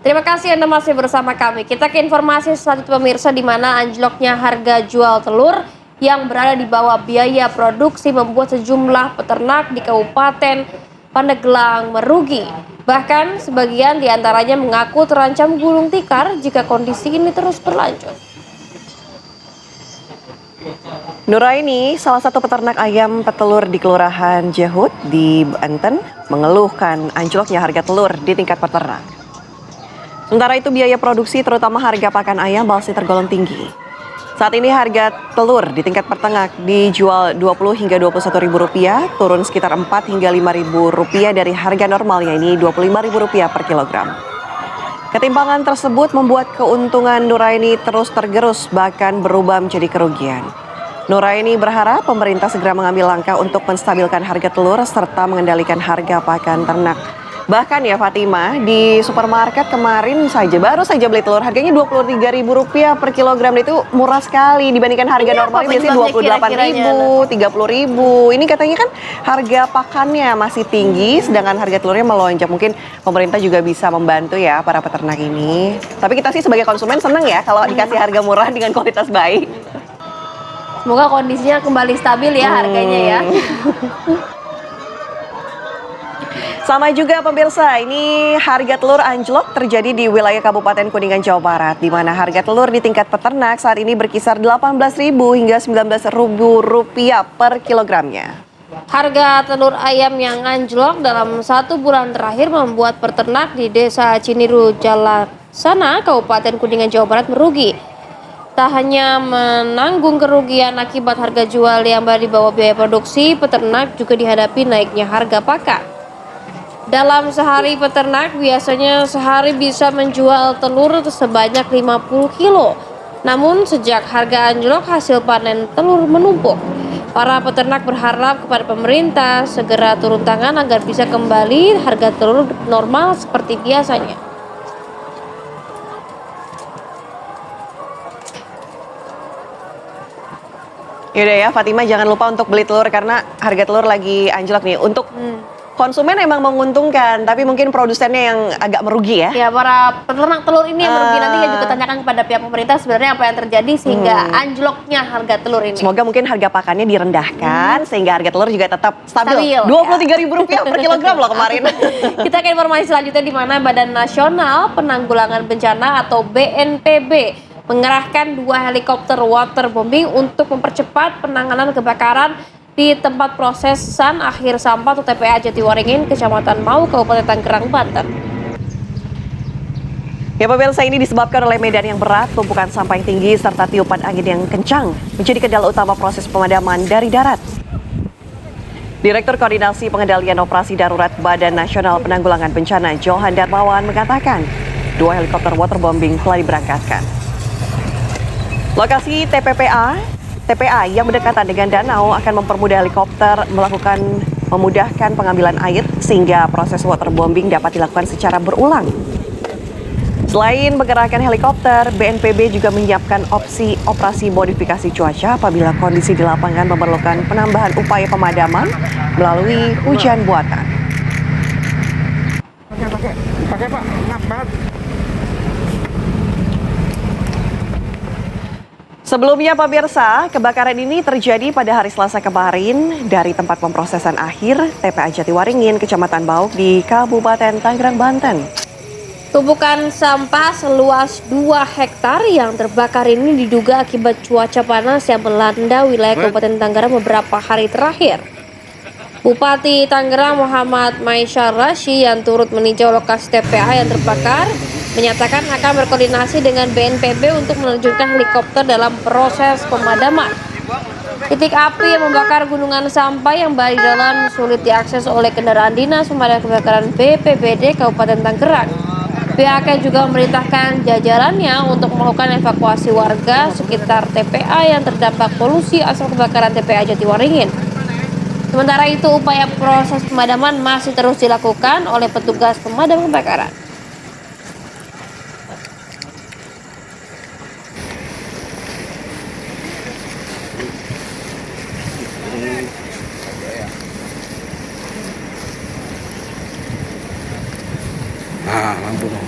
B: Terima kasih Anda masih bersama kami. Kita ke informasi selanjutnya pemirsa, di mana anjloknya harga jual telur yang berada di bawah biaya produksi membuat sejumlah peternak di Kabupaten Pandeglang merugi. Bahkan sebagian diantaranya mengaku terancam gulung tikar jika kondisi ini terus berlanjut.
C: Nuraini, salah satu peternak ayam petelur di Kelurahan Jehut di Banten, mengeluhkan anjloknya harga telur di tingkat peternak. Sementara itu biaya produksi terutama harga pakan ayam masih tergolong tinggi. Saat ini harga telur di tingkat peternak dijual Rp20 hingga Rp21.000, turun sekitar Rp4 hingga Rp5.000 dari harga normalnya ini Rp25.000 per kilogram. Ketimpangan tersebut membuat keuntungan Nuraini terus tergerus bahkan berubah menjadi kerugian. Nuraini berharap pemerintah segera mengambil langkah untuk menstabilkan harga telur serta mengendalikan harga pakan ternak. Bahkan ya Fatima, di supermarket kemarin baru saja beli telur harganya Rp23.000 per kilogram, itu murah sekali dibandingkan harga normalnya biasanya Rp28.000, Rp30.000. Ini katanya kan harga pakannya masih tinggi sedangkan harga telurnya melonjak. Mungkin pemerintah juga bisa membantu ya para peternak ini. Tapi kita sih sebagai konsumen senang ya kalau dikasih harga murah dengan kualitas baik.
B: Semoga kondisinya kembali stabil ya harganya ya.
C: Sama juga pemirsa, ini harga telur anjlok terjadi di wilayah Kabupaten Kuningan, Jawa Barat, di mana harga telur di tingkat peternak saat ini berkisar Rp18.000 hingga Rp19.000 per kilogramnya.
B: Harga telur ayam yang anjlok dalam 1 bulan terakhir membuat peternak di Desa Ciniru Jalasana, Kabupaten Kuningan, Jawa Barat merugi. Tak hanya menanggung kerugian akibat harga jual yang di bawah biaya produksi, peternak juga dihadapi naiknya harga pakan. Dalam sehari peternak biasanya sehari bisa menjual telur sebanyak 50 kilo. Namun sejak harga anjlok hasil panen telur menumpuk. Para peternak berharap kepada pemerintah segera turun tangan agar bisa kembali harga telur normal seperti biasanya.
C: Yaudah ya Fatima, jangan lupa untuk beli telur karena harga telur lagi anjlok nih. Untuk konsumen emang menguntungkan, tapi mungkin produsennya yang agak merugi ya.
B: Ya, para peternak telur ini yang merugi. Nanti ya juga tanyakan kepada pihak pemerintah sebenarnya apa yang terjadi sehingga anjloknya harga telur ini.
C: Semoga mungkin harga pakannya direndahkan sehingga harga telur juga tetap stabil. Rp23.000 per kilogram loh kemarin.
B: Kita ke informasi selanjutnya di mana Badan Nasional Penanggulangan Bencana atau BNPB mengerahkan 2 helikopter waterbombing untuk mempercepat penanganan kebakaran di tempat prosesan akhir sampah atau TPA Jatiwaringin, Kecamatan Mau, Kabupaten Tangerang, Banten.
C: Ya pemirsa, ini disebabkan oleh medan yang berat, tumpukan sampah yang tinggi, serta tiupan angin yang kencang menjadi kendala utama proses pemadaman dari darat. Direktur Koordinasi Pengendalian Operasi Darurat Badan Nasional Penanggulangan Bencana Johan Darmawan mengatakan 2 helikopter waterbombing telah diberangkatkan. Lokasi TPA yang berdekatan dengan danau akan mempermudah helikopter memudahkan pengambilan air sehingga proses waterbombing dapat dilakukan secara berulang. Selain menggerakkan helikopter, BNPB juga menyiapkan opsi operasi modifikasi cuaca apabila kondisi di lapangan memerlukan penambahan upaya pemadaman melalui hujan buatan.
F: Pakai Pak, enak banget.
C: Sebelumnya pemirsa, kebakaran ini terjadi pada hari Selasa kemarin dari tempat pemprosesan akhir TPA Jatiwaringin, Kecamatan Bauk di Kabupaten Tangerang, Banten.
B: Tumpukan sampah seluas 2 hektar yang terbakar ini diduga akibat cuaca panas yang melanda wilayah Kabupaten Tangerang beberapa hari terakhir. Bupati Tangerang Muhammad Maisyar Rasyi yang turut meninjau lokasi TPA yang terbakar menyatakan akan berkoordinasi dengan BNPB untuk menerjunkan helikopter dalam proses pemadaman. Titik api yang membakar gunungan sampah yang berada di dalam sulit diakses oleh kendaraan dinas pemadam kebakaran BPBD Kabupaten Tangerang. Pihaknya juga memerintahkan jajarannya untuk melakukan evakuasi warga sekitar TPA yang terdampak polusi asal kebakaran TPA Jatiwaringin. Sementara itu, upaya proses pemadaman masih terus dilakukan oleh petugas pemadam kebakaran.
F: Nah, lampu dong.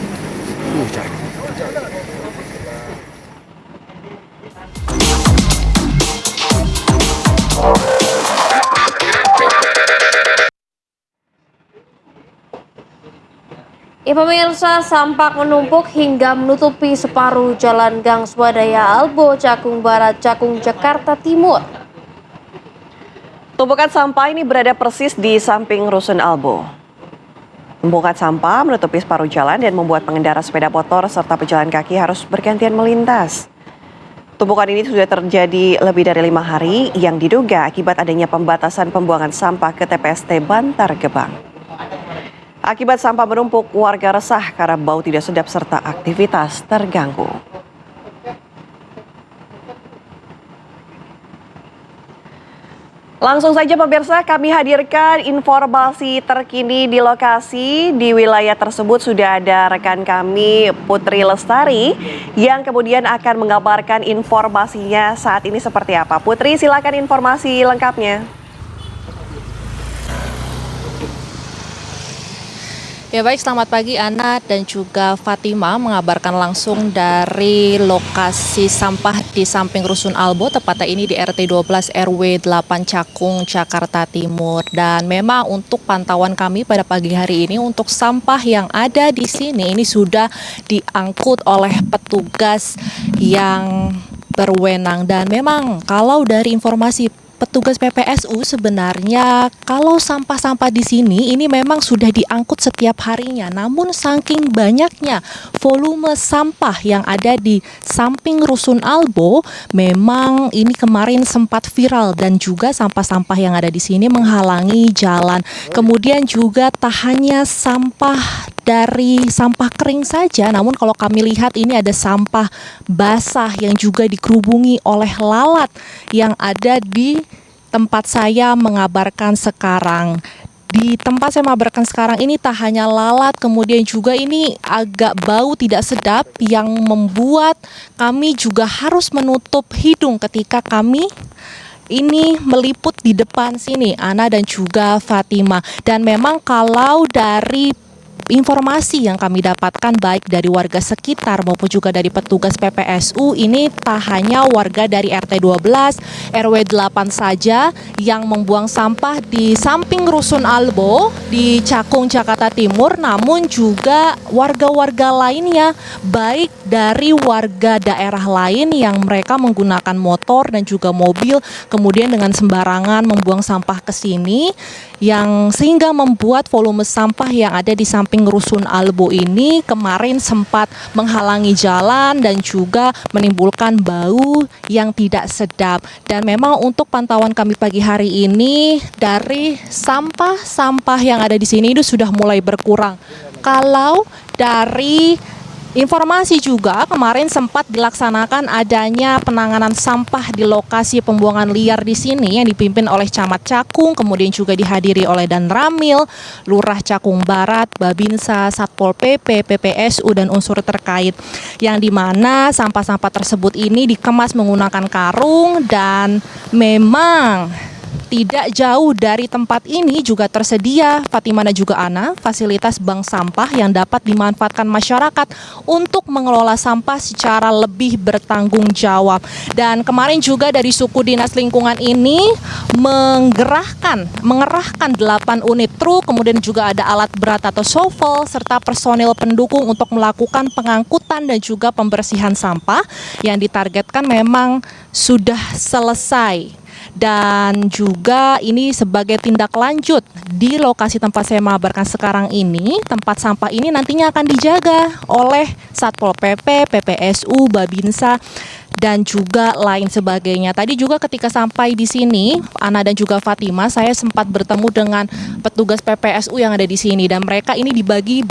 B: Pemirsa, sampah menumpuk hingga menutupi separuh jalan Gang Swadaya Albo, Cakung Barat, Cakung, Jakarta Timur.
C: Tumpukan sampah ini berada persis di samping Rusun Albo. Tumpukan sampah menutupi separuh jalan dan membuat pengendara sepeda motor serta pejalan kaki harus bergantian melintas. Tumpukan ini sudah terjadi lebih dari 5 hari yang diduga akibat adanya pembatasan pembuangan sampah ke TPST Bantar Gebang. Akibat sampah menumpuk, warga resah karena bau tidak sedap serta aktivitas terganggu. Langsung saja pemirsa, kami hadirkan informasi terkini di lokasi. Di wilayah tersebut sudah ada rekan kami Putri Lestari yang kemudian akan mengabarkan informasinya saat ini seperti apa. Putri, silakan informasi lengkapnya.
M: Ya baik, selamat pagi Ana dan juga Fatima, mengabarkan langsung dari lokasi sampah di samping Rusun Albo, tepatnya ini di RT 12 RW 8 Cakung, Jakarta Timur. Dan memang untuk pantauan kami pada pagi hari ini, untuk sampah yang ada di sini ini sudah diangkut oleh petugas yang berwenang. Dan memang kalau dari informasi petugas PPSU sebenarnya kalau sampah-sampah di sini ini memang sudah diangkut setiap harinya. Namun saking banyaknya volume sampah yang ada di samping Rusun Albo, memang ini kemarin sempat viral dan juga sampah-sampah yang ada di sini menghalangi jalan. Kemudian juga tak hanya sampah dari sampah kering saja, namun kalau kami lihat ini ada sampah basah yang juga dikerubungi oleh lalat yang ada di tempat saya mengabarkan sekarang. Di tempat saya mengabarkan sekarang ini tak hanya lalat, kemudian juga ini agak bau tidak sedap yang membuat kami juga harus menutup hidung ketika kami ini meliput di depan sini, Ana dan juga Fatima. Dan memang kalau dari informasi yang kami dapatkan baik dari warga sekitar maupun juga dari petugas PPSU, ini tak hanya warga dari RT 12 RW 8 saja yang membuang sampah di samping Rusun Albo di Cakung, Jakarta Timur, namun juga warga-warga lainnya, baik dari warga daerah lain yang mereka menggunakan motor dan juga mobil, kemudian dengan sembarangan membuang sampah ke sini, yang sehingga membuat volume sampah yang ada di samping Rusun Albo ini kemarin sempat menghalangi jalan dan juga menimbulkan bau yang tidak sedap. Dan memang untuk pantauan kami pagi hari ini, dari sampah-sampah yang ada di sini itu sudah mulai berkurang. Kalau dari informasi juga kemarin sempat dilaksanakan adanya penanganan sampah di lokasi pembuangan liar di sini yang dipimpin oleh Camat Cakung, kemudian juga dihadiri oleh Dan Ramil, Lurah Cakung Barat, Babinsa, Satpol PP, PPSU dan unsur terkait, yang dimana sampah-sampah tersebut ini dikemas menggunakan karung. Dan memang tidak jauh dari tempat ini juga tersedia, Fatima dan juga Ana, fasilitas bank sampah yang dapat dimanfaatkan masyarakat untuk mengelola sampah secara lebih bertanggung jawab. Dan kemarin juga dari suku dinas lingkungan ini mengerahkan 8 unit truk, kemudian juga ada alat berat atau shovel, serta personil pendukung untuk melakukan pengangkutan dan juga pembersihan sampah yang ditargetkan memang sudah selesai. Dan juga ini sebagai tindak lanjut di lokasi tempat saya mengabarkan sekarang ini, tempat sampah ini nantinya akan dijaga oleh Satpol PP, PPSU, Babinsa, dan juga lain sebagainya. Tadi juga ketika sampai di sini, Ana dan juga Fatima, saya sempat bertemu dengan petugas PPSU yang ada di sini, dan mereka ini dibagi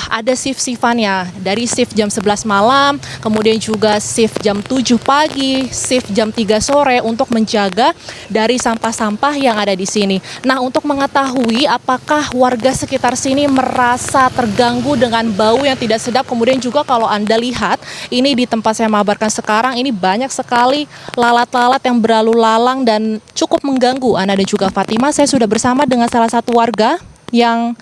M: ada shift-shiftannya, dari shift jam 11 malam, kemudian juga shift jam 7 pagi, shift jam 3 sore untuk menjaga dari sampah-sampah yang ada di sini. Nah, untuk mengetahui apakah warga sekitar sini merasa terganggu dengan bau yang tidak sedap, kemudian juga kalau Anda lihat ini di tempat saya mengabarkan sekarang ini banyak sekali lalat-lalat yang berlalu lalang dan cukup mengganggu Anda dan juga Fatima. Saya sudah bersama dengan salah satu warga yang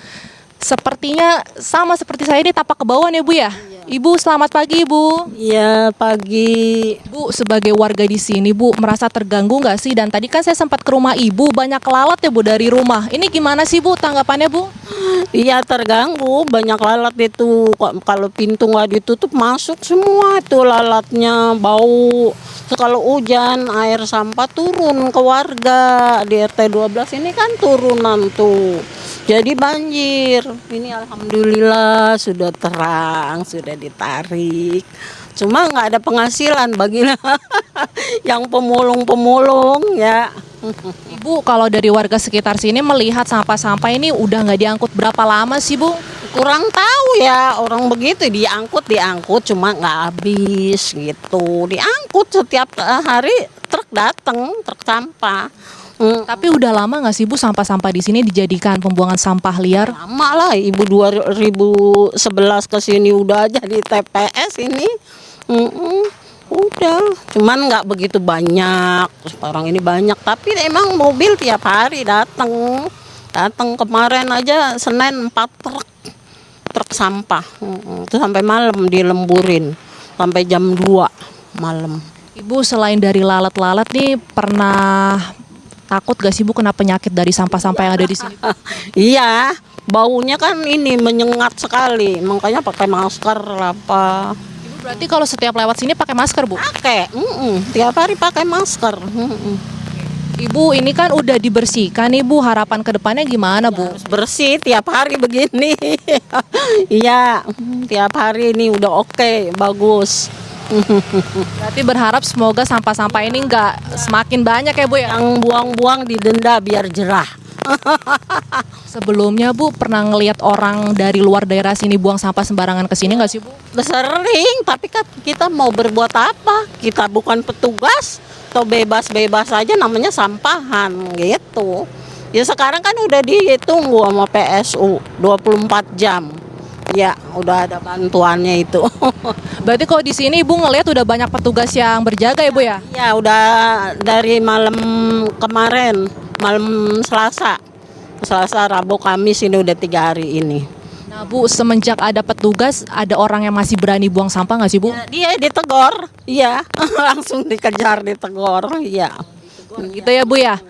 M: sepertinya sama seperti saya, ini tapak kebauan ya Bu ya? Iya. Ibu, selamat pagi Ibu.
N: Iya, pagi.
M: Bu, sebagai warga di sini Bu, merasa terganggu nggak sih? Dan tadi kan saya sempat ke rumah Ibu, banyak lalat ya Bu dari rumah. Ini gimana sih Bu tanggapannya Bu?
N: Iya, terganggu, banyak lalat itu. Kalau pintu nggak ditutup masuk semua tuh lalatnya, bau kalau hujan air sampah turun ke warga di RT 12 ini kan turunan tuh. Jadi banjir. Ini alhamdulillah sudah terang, sudah ditarik. Cuma nggak ada penghasilan bagi yang pemulung-pemulung ya.
M: Ibu, kalau dari warga sekitar sini melihat sampah-sampah ini udah nggak diangkut berapa lama sih, Bu?
N: Kurang tahu ya, orang begitu diangkut cuma nggak habis gitu. Diangkut setiap hari truk datang, truk sampah.
M: Tapi udah lama nggak sih, Bu, sampah-sampah di sini dijadikan pembuangan sampah liar?
N: Lama lah, Ibu 2011 ke sini udah jadi TPS ini. Udah, cuman nggak begitu banyak. Sekarang ini banyak, tapi emang mobil tiap hari datang. Kemarin aja Senin 4 truk sampah. Itu sampai malam dilemburin, sampai jam 2 malam.
M: Ibu, selain dari lalat-lalat nih, pernah takut gak sih, Bu, kena penyakit dari sampah-sampah yang ada di sini?
N: Iya, baunya kan ini menyengat sekali, makanya pakai masker apa.
M: Ibu, berarti kalau setiap lewat sini pakai masker, Bu?
N: Pakai, tiap hari pakai masker.
M: Ibu, ini kan udah dibersihkan nih, Bu. Harapan ke depannya gimana, Bu?
N: Harus bersih tiap hari begini. Iya, tiap hari ini udah oke, bagus.
M: Berarti berharap semoga sampah-sampah ini nggak semakin banyak ya, Bu ya?
N: Yang buang-buang didenda biar jerah.
M: Sebelumnya, Bu, pernah ngelihat orang dari luar daerah sini buang sampah sembarangan ke sini nggak sih, Bu?
N: Sering, tapi kan kita mau berbuat apa? Kita bukan petugas, atau bebas-bebas aja namanya sampahan gitu. Ya sekarang kan udah ditunggu sama PSU 24 jam. Ya, udah ada bantuannya itu.
M: Berarti kalau di sini Ibu ngelihat udah banyak petugas yang berjaga ya, Bu ya?
N: Ya, udah dari malam kemarin, malam Selasa, Rabu, Kamis ini udah 3 hari ini.
M: Nah, Bu, semenjak ada petugas, ada orang yang masih berani buang sampah nggak sih, Bu?
N: Ya, dia ditegor, iya, langsung dikejar, ditegor, iya.
M: Gitu ya, Bu ya?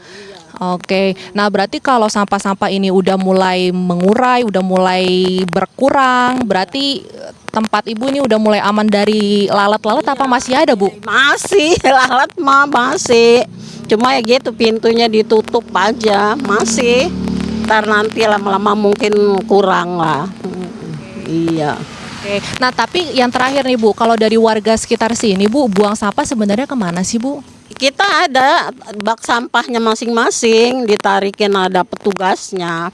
M: Oke, nah berarti kalau sampah-sampah ini udah mulai mengurai, udah mulai berkurang, berarti tempat Ibu ini udah mulai aman dari lalat-lalat apa masih ada, Bu?
N: Masih, lalat mah masih. Cuma ya gitu, pintunya ditutup aja, masih. Ntar nanti lama-lama mungkin kurang lah. Iya.
M: Oke, nah tapi yang terakhir nih, Bu, kalau dari warga sekitar sini, Bu, buang sampah sebenarnya kemana sih, Bu?
N: Kita ada bak sampahnya masing-masing, ditarikin ada petugasnya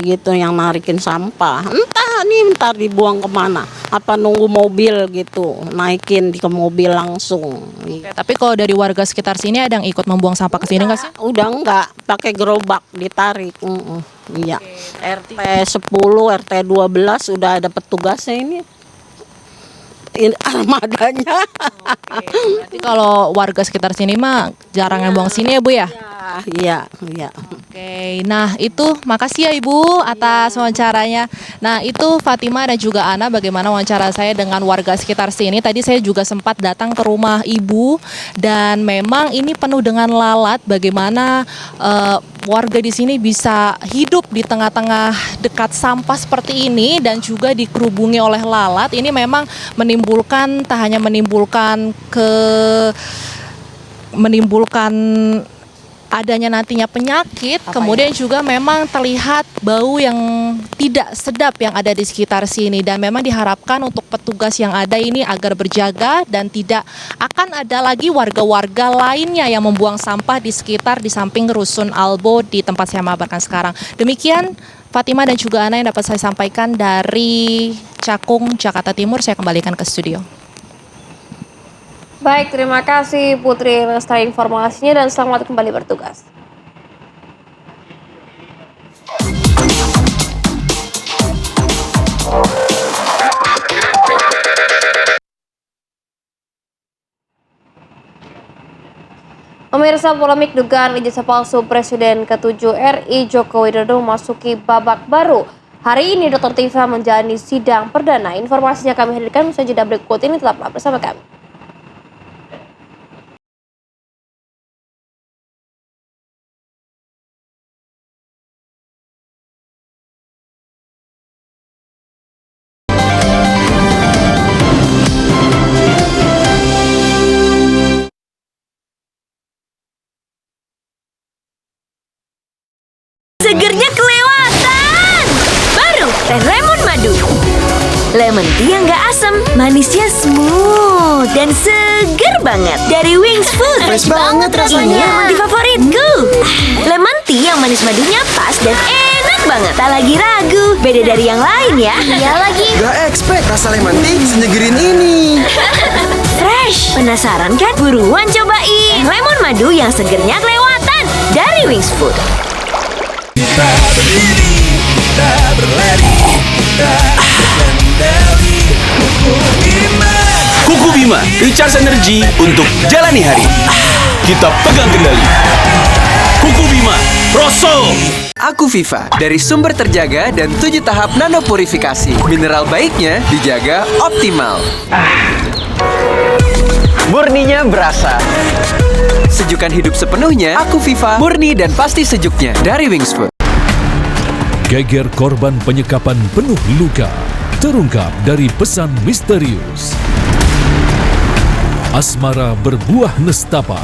N: gitu yang narikin sampah. Ntar dibuang kemana? Apa nunggu mobil gitu, naikin ke mobil langsung.
M: Oke, tapi kalau dari warga sekitar sini ada yang ikut membuang sampah ke sini nggak sih?
N: Udah enggak, pakai gerobak ditarik. Iya. RT 10, RT 12 udah ada petugasnya ini. Armadanya.
M: Berarti kalau warga sekitar sini mah jarang yang buang sini ya, Bu ya?
N: Iya.
M: Oke, nah itu makasih ya Ibu atas wawancaranya. Nah itu Fatima dan juga Ana, bagaimana wawancara saya dengan warga sekitar sini. Tadi saya juga sempat datang ke rumah Ibu dan memang ini penuh dengan lalat. Bagaimana warga di sini bisa hidup di tengah-tengah dekat sampah seperti ini dan juga dikerubungi oleh lalat. Ini memang menimbulkan, tak hanya menimbulkan adanya nantinya penyakit, kemudian juga memang terlihat bau yang tidak sedap yang ada di sekitar sini, dan memang diharapkan untuk petugas yang ada ini agar berjaga dan tidak akan ada lagi warga-warga lainnya yang membuang sampah di sekitar di samping Rusun Albo di tempat saya melaporkan sekarang. Demikian Fatima dan juga Ana yang dapat saya sampaikan dari Cakung, Jakarta Timur. Saya kembalikan ke studio.
B: Baik, terima kasih Putri Lestari informasinya dan selamat kembali bertugas. Pemirsa, polemik dugaan ijazah palsu Presiden ke-7 RI Joko Widodo memasuki babak baru. Hari ini Dr. Tifa menjalani sidang perdana. Informasinya kami hadirkan usai jeda berikut ini, tetaplah bersama kami.
O: lemon tea yang gak asam, manisnya smooth dan seger banget. Dari Wings Food.
P: Fresh banget rasanya.
O: Ini lemon tea favoritku. Lemon tea yang manis madunya pas dan enak banget. Tak lagi ragu, beda dari yang lain ya.
P: Iya lagi. Gak expect rasa lemon tea senyegerin ini.
O: Fresh. Penasaran kan? Buruan cobain. Lemon madu yang segernya kelewatan. Dari Wings Food.
Q: Kuku Bima, recharge energi untuk jalani hari. Kita pegang kendali. Kuku Bima, Rosso.
R: Aku Viva, dari sumber terjaga dan 7 tahap nano purifikasi. Mineral baiknya dijaga optimal. Murninya berasa. Sejukan hidup sepenuhnya, Aku Viva, murni dan pasti sejuknya dari Wings Food.
A: Geger korban penyekapan penuh luka terungkap dari pesan misterius. Asmara berbuah nestapa,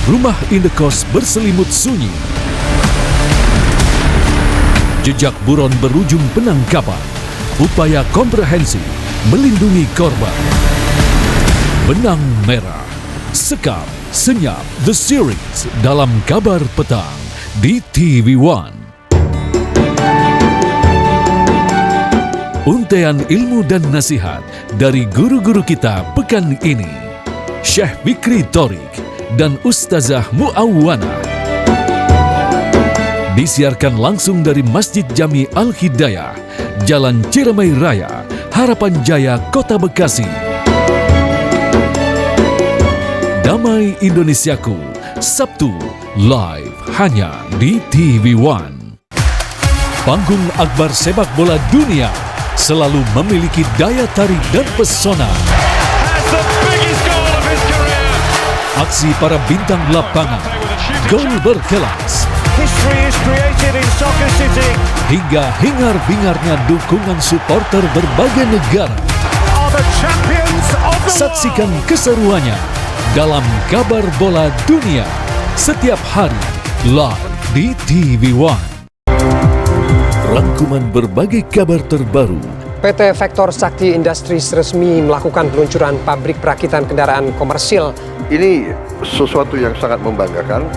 A: rumah indekos berselimut sunyi. Jejak buron berujung penangkapan, upaya komprehensif melindungi korban. Benang merah, sekap, senyap, The Series dalam Kabar Petang di TV One. Untaian ilmu dan nasihat dari guru-guru kita pekan ini, Syekh Fikri Thorik dan Ustazah Muawwana. Disiarkan langsung dari Masjid Jami Al-Hidayah, Jalan Ciremai Raya, Harapan Jaya, Kota Bekasi. Damai Indonesiaku, Sabtu, live hanya di TV One. Panggung akbar sepak bola dunia selalu memiliki daya tarik dan pesona. Aksi para bintang lapangan, gol berkelas, hingga hingar-bingarnya dukungan supporter berbagai negara. Saksikan keseruannya dalam Kabar Bola Dunia setiap hari live di TV One. Rangkuman berbagai kabar terbaru.
S: PT Vektor Sakti Industries resmi melakukan peluncuran pabrik perakitan kendaraan komersil.
T: Ini sesuatu yang sangat membanggakan.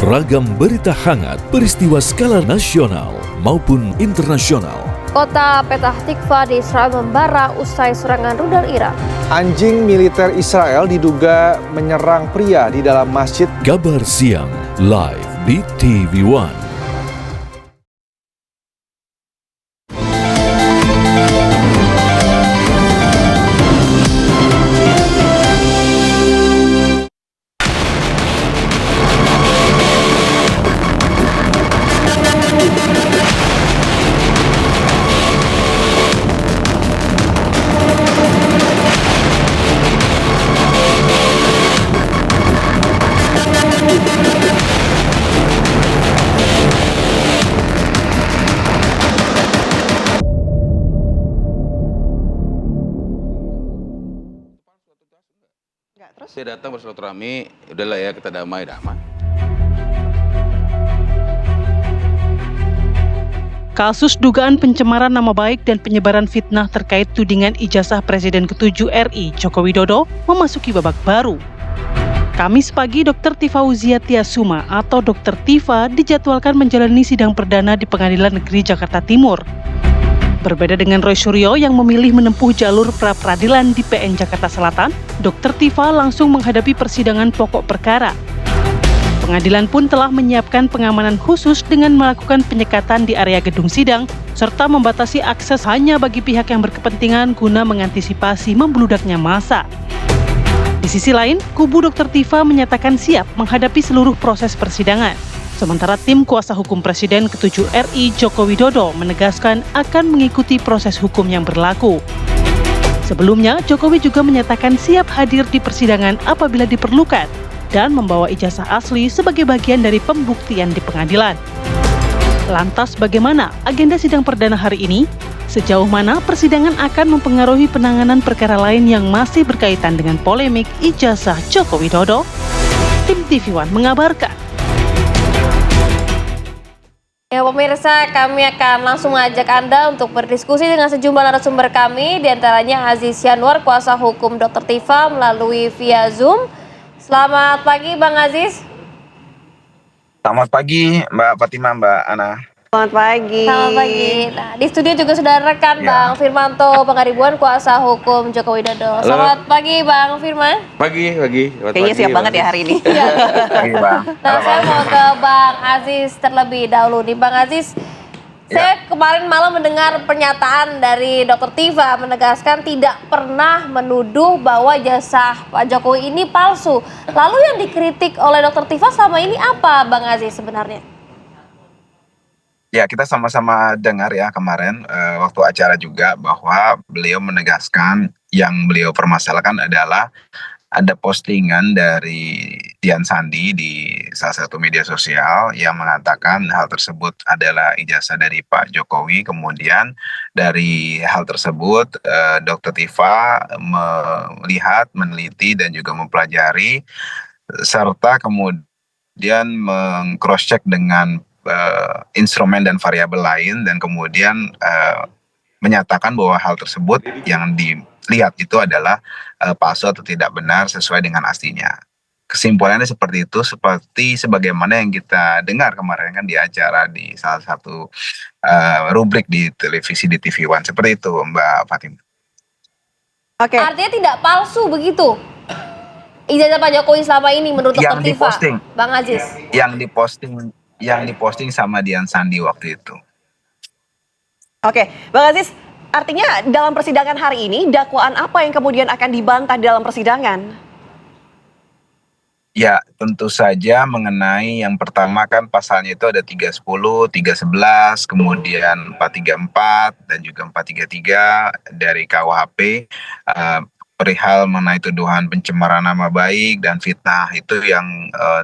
A: Ragam berita hangat, peristiwa skala nasional maupun internasional.
B: Kota Petah Tikva di Israel membara usai serangan rudal Iran.
U: Anjing militer Israel diduga menyerang pria di dalam masjid.
A: Kabar siang live di TV One.
I: Saya datang bersilaturahmi, udahlah ya kita damai-damai.
V: Kasus dugaan pencemaran nama baik dan penyebaran fitnah terkait tudingan ijazah Presiden ke-7 RI Joko Widodo memasuki babak baru. Kamis pagi, Dr. Tifa Uziatiasuma atau Dr. Tifa dijadwalkan menjalani sidang perdana di Pengadilan Negeri Jakarta Timur. Berbeda dengan Roy Suryo yang memilih menempuh jalur pra-peradilan di PN Jakarta Selatan, Dr. Tifa langsung menghadapi persidangan pokok perkara. Pengadilan pun telah menyiapkan pengamanan khusus dengan melakukan penyekatan di area gedung sidang, serta membatasi akses hanya bagi pihak yang berkepentingan guna mengantisipasi membludaknya massa. Di sisi lain, kubu Dr. Tifa menyatakan siap menghadapi seluruh proses persidangan. Sementara tim kuasa hukum Presiden ke-7 RI Joko Widodo menegaskan akan mengikuti proses hukum yang berlaku. Sebelumnya, Jokowi juga menyatakan siap hadir di persidangan apabila diperlukan dan membawa ijazah asli sebagai bagian dari pembuktian di pengadilan. Lantas bagaimana agenda sidang perdana hari ini? Sejauh mana persidangan akan mempengaruhi penanganan perkara lain yang masih berkaitan dengan polemik ijazah Joko Widodo? Tim TV One mengabarkan.
B: Ya pemirsa, kami akan langsung mengajak Anda untuk berdiskusi dengan sejumlah narasumber kami, diantaranya Aziz Yanwar, kuasa hukum Dr. Tifa melalui via Zoom. Selamat pagi Bang Aziz.
D: Selamat pagi Mbak Fatima, Mbak Ana.
C: Selamat pagi.
B: Selamat pagi. Nah, di studio juga sudah rekan Bang Firmanto Pangaribuan, kuasa hukum Joko Widodo. Selamat pagi Bang Firman.
D: Pagi.
C: Kayaknya siap banget ya hari ini.
D: Pagi Bang.
B: Nah, saya mau ke Bang Aziz terlebih dahulu nih. Bang Aziz, saya kemarin malam mendengar pernyataan dari Dr. Tifa menegaskan tidak pernah menuduh bahwa jasa Pak Jokowi ini palsu. Lalu yang dikritik oleh Dr. Tifa selama ini apa Bang Aziz sebenarnya?
D: Ya, kita sama-sama dengar ya kemarin waktu acara juga bahwa beliau menegaskan yang beliau permasalahkan adalah ada postingan dari Dian Sandi di salah satu media sosial yang mengatakan hal tersebut adalah ijazah dari Pak Jokowi. Kemudian dari hal tersebut Dr. Tifa melihat, meneliti dan juga mempelajari serta kemudian meng-cross-check dengan instrumen dan variabel lain dan kemudian menyatakan bahwa hal tersebut yang dilihat itu adalah palsu atau tidak benar sesuai dengan aslinya. Kesimpulannya seperti itu, seperti sebagaimana yang kita dengar kemarin kan di acara di salah satu rubrik di televisi di TV One. Seperti itu Mbak Fatima.
B: Oke. Artinya tidak palsu begitu ijazah Pak Jokowi selama ini menurut Dr. Tifa, Bang Aziz? Yang diposting sama Dian Sandi waktu itu.
C: Oke, Bang Aziz, artinya dalam persidangan hari ini dakwaan apa yang kemudian akan dibantah dalam persidangan?
D: Ya, tentu saja mengenai yang pertama kan pasalnya itu ada 310, 311, kemudian 434 dan juga 433 dari KUHP. Perihal mengenai tuduhan pencemaran nama baik dan fitnah itu yang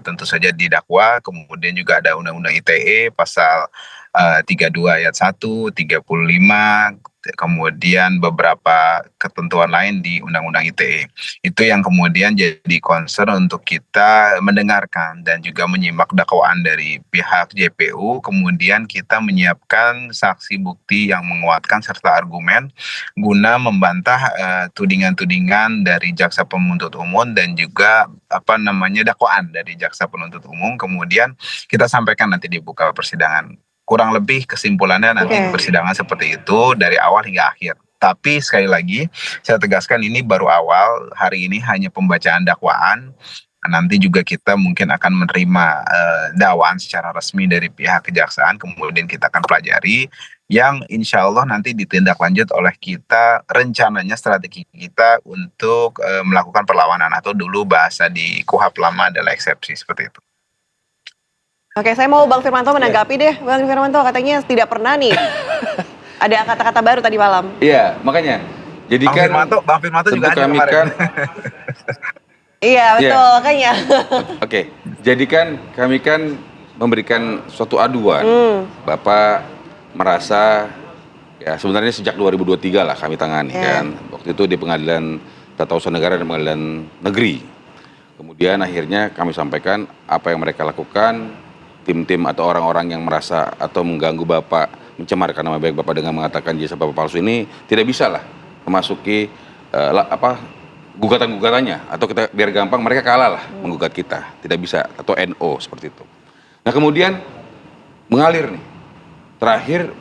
D: tentu saja didakwa. Kemudian juga ada Undang-Undang ITE pasal 32 ayat 1, 35, kemudian beberapa ketentuan lain di Undang-Undang ITE. Itu yang kemudian jadi concern untuk kita mendengarkan dan juga menyimak dakwaan dari pihak JPU. Kemudian kita menyiapkan saksi bukti yang menguatkan serta argumen guna membantah tudingan-tudingan dari jaksa penuntut umum dan juga dakwaan dari jaksa penuntut umum. Kemudian kita sampaikan nanti di buka persidangan. Kurang lebih kesimpulannya nanti di persidangan seperti itu dari awal hingga akhir. Tapi sekali lagi saya tegaskan ini baru awal, hari ini hanya pembacaan dakwaan. Nanti juga kita mungkin akan menerima dakwaan secara resmi dari pihak kejaksaan, kemudian kita akan pelajari yang insya Allah nanti ditindaklanjut oleh kita, rencananya strategi kita untuk melakukan perlawanan atau dulu bahasa di KUHP lama adalah eksepsi seperti itu.
C: Oke, saya mau Bang Firmanto menanggapi deh. Bang Firmanto katanya tidak pernah nih. Ada kata-kata baru tadi malam.
I: Iya, makanya. Jadi
D: Bang Firmanto juga ada kemarin.
C: Iya, betul, makanya.
I: Oke, jadi kan kami kan memberikan suatu aduan. Bapak merasa ya sebenarnya sejak 2023 lah kami tangani kan. Waktu itu di Pengadilan Tata Usaha Negara dan Pengadilan Negeri. Kemudian akhirnya kami sampaikan apa yang mereka lakukan. Tim-tim atau orang-orang yang merasa atau mengganggu Bapak, mencemarkan nama baik Bapak dengan mengatakan jasa Bapak palsu ini tidak bisa lah memasuki gugatan-gugatannya atau kita biar gampang mereka kalah lah menggugat kita, tidak bisa atau NO seperti itu. Nah kemudian mengalir nih, terakhir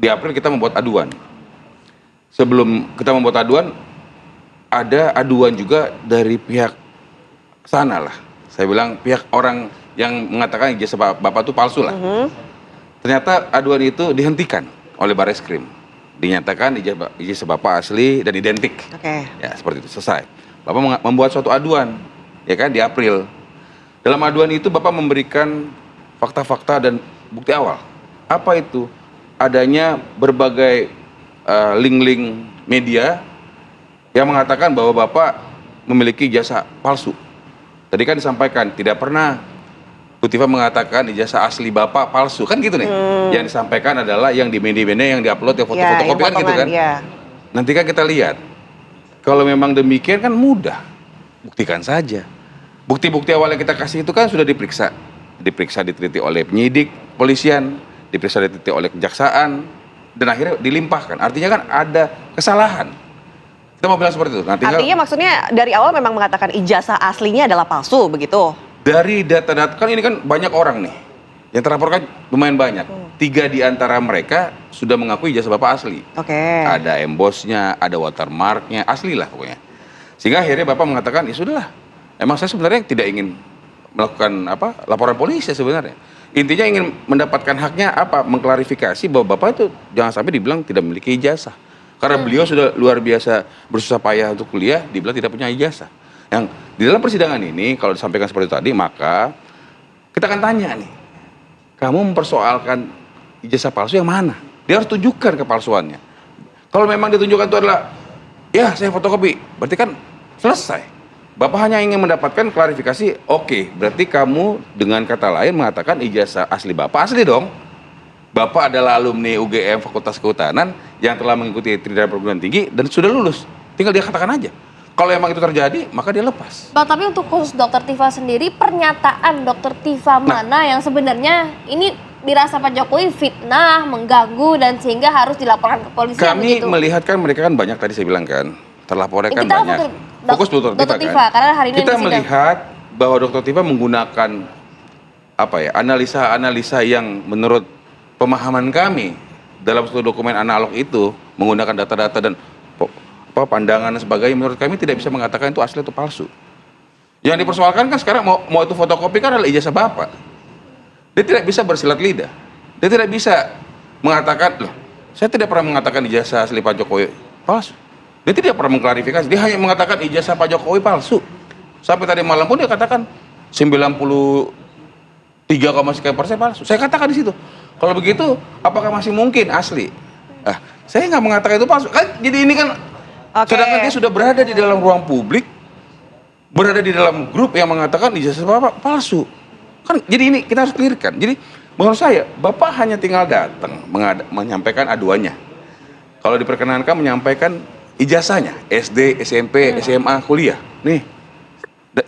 I: di April kita membuat aduan. Sebelum kita membuat aduan, ada aduan juga dari pihak sana lah. Saya bilang pihak orang yang mengatakan ijazah Bapak itu palsu lah. Ternyata aduan itu dihentikan oleh Barreskrim. Dinyatakan ijazah Bapak asli dan identik. Ya seperti itu, selesai. Bapak membuat suatu aduan, ya kan di April. Dalam aduan itu Bapak memberikan fakta-fakta dan bukti awal. Apa itu? Adanya berbagai link-link media yang mengatakan bahwa Bapak memiliki ijazah palsu. Tadi kan disampaikan tidak pernah Bu Tifa mengatakan ijazah asli Bapak palsu, kan gitu nih. Yang disampaikan adalah yang di media-media yang diupload, yang foto-fotokopi kan gitu kan. Nanti kan kita lihat, kalau memang demikian kan mudah, buktikan saja. Bukti-bukti awal yang kita kasih itu kan sudah diperiksa, diteliti oleh penyidik, polisian. diperiksa dititik oleh kejaksaan, dan akhirnya dilimpahkan. Artinya kan ada kesalahan. Kita mau bilang seperti itu. Nah,
C: Artinya maksudnya dari awal memang mengatakan ijazah aslinya adalah palsu, begitu?
I: Dari data-data, kan ini kan banyak orang nih, yang terlaporkan lumayan banyak. 3 di antara mereka sudah mengakui ijazah Bapak asli.
C: Oke.
I: Ada embossnya, ada watermarknya, asli lah pokoknya. Sehingga akhirnya Bapak mengatakan, ya sudahlah, emang saya sebenarnya tidak ingin melakukan laporan polisi sebenarnya. Intinya ingin mendapatkan haknya mengklarifikasi bahwa Bapak itu jangan sampai dibilang tidak memiliki ijazah. Karena beliau sudah luar biasa bersusah payah untuk kuliah, dibilang tidak punya ijazah. Yang di dalam persidangan ini, kalau disampaikan seperti itu tadi, maka kita akan tanya nih, kamu mempersoalkan ijazah palsu yang mana? Dia harus tunjukkan kepalsuannya. Kalau memang ditunjukkan itu adalah, ya saya fotokopi, berarti kan selesai. Bapak hanya ingin mendapatkan klarifikasi, oke, berarti kamu dengan kata lain mengatakan ijazah asli Bapak, asli dong. Bapak adalah alumni UGM Fakultas Kehutanan yang telah mengikuti Tridharma Perguruan Tinggi dan sudah lulus. Tinggal dia katakan aja. Kalau emang itu terjadi, maka dia lepas.
B: Bang, tapi untuk khusus Dokter Tifa sendiri, pernyataan Dokter Tifa mana yang sebenarnya ini dirasa Pak Jokowi fitnah, mengganggu, dan sehingga harus dilaporkan ke polisi?
I: Kami melihat kan mereka kan banyak, tadi saya bilang kan, terlapornya kan banyak. Fokus Dokter Tifa kan.
B: Karena hari ini
I: kita melihat bahwa Dokter Tifa menggunakan analisa-analisa yang menurut pemahaman kami dalam suatu dokumen analog itu menggunakan data-data dan pandangan dan sebagainya, menurut kami tidak bisa mengatakan itu asli atau palsu. Yang dipersoalkan kan sekarang mau itu fotokopi kan adalah ijazah Bapak. Dia tidak bisa bersilat lidah. Dia tidak bisa mengatakan, loh, saya tidak pernah mengatakan ijazah asli Pak Jokowi palsu. Dia tidak pernah mengklarifikasi. Dia hanya mengatakan ijazah Pak Jokowi palsu. Sampai tadi malam pun dia katakan 93,sekian% palsu. Saya katakan di situ. Kalau begitu, apakah masih mungkin asli? Saya nggak mengatakan itu palsu. Kan jadi ini kan, sedangkan dia sudah berada di dalam ruang publik, berada di dalam grup yang mengatakan ijazah Bapak palsu. Kan jadi ini kita harus clearkan. Jadi menurut saya, Bapak hanya tinggal datang menyampaikan aduannya. Kalau diperkenankan menyampaikan ijazahnya, SD, SMP, SMA, kuliah. Nih,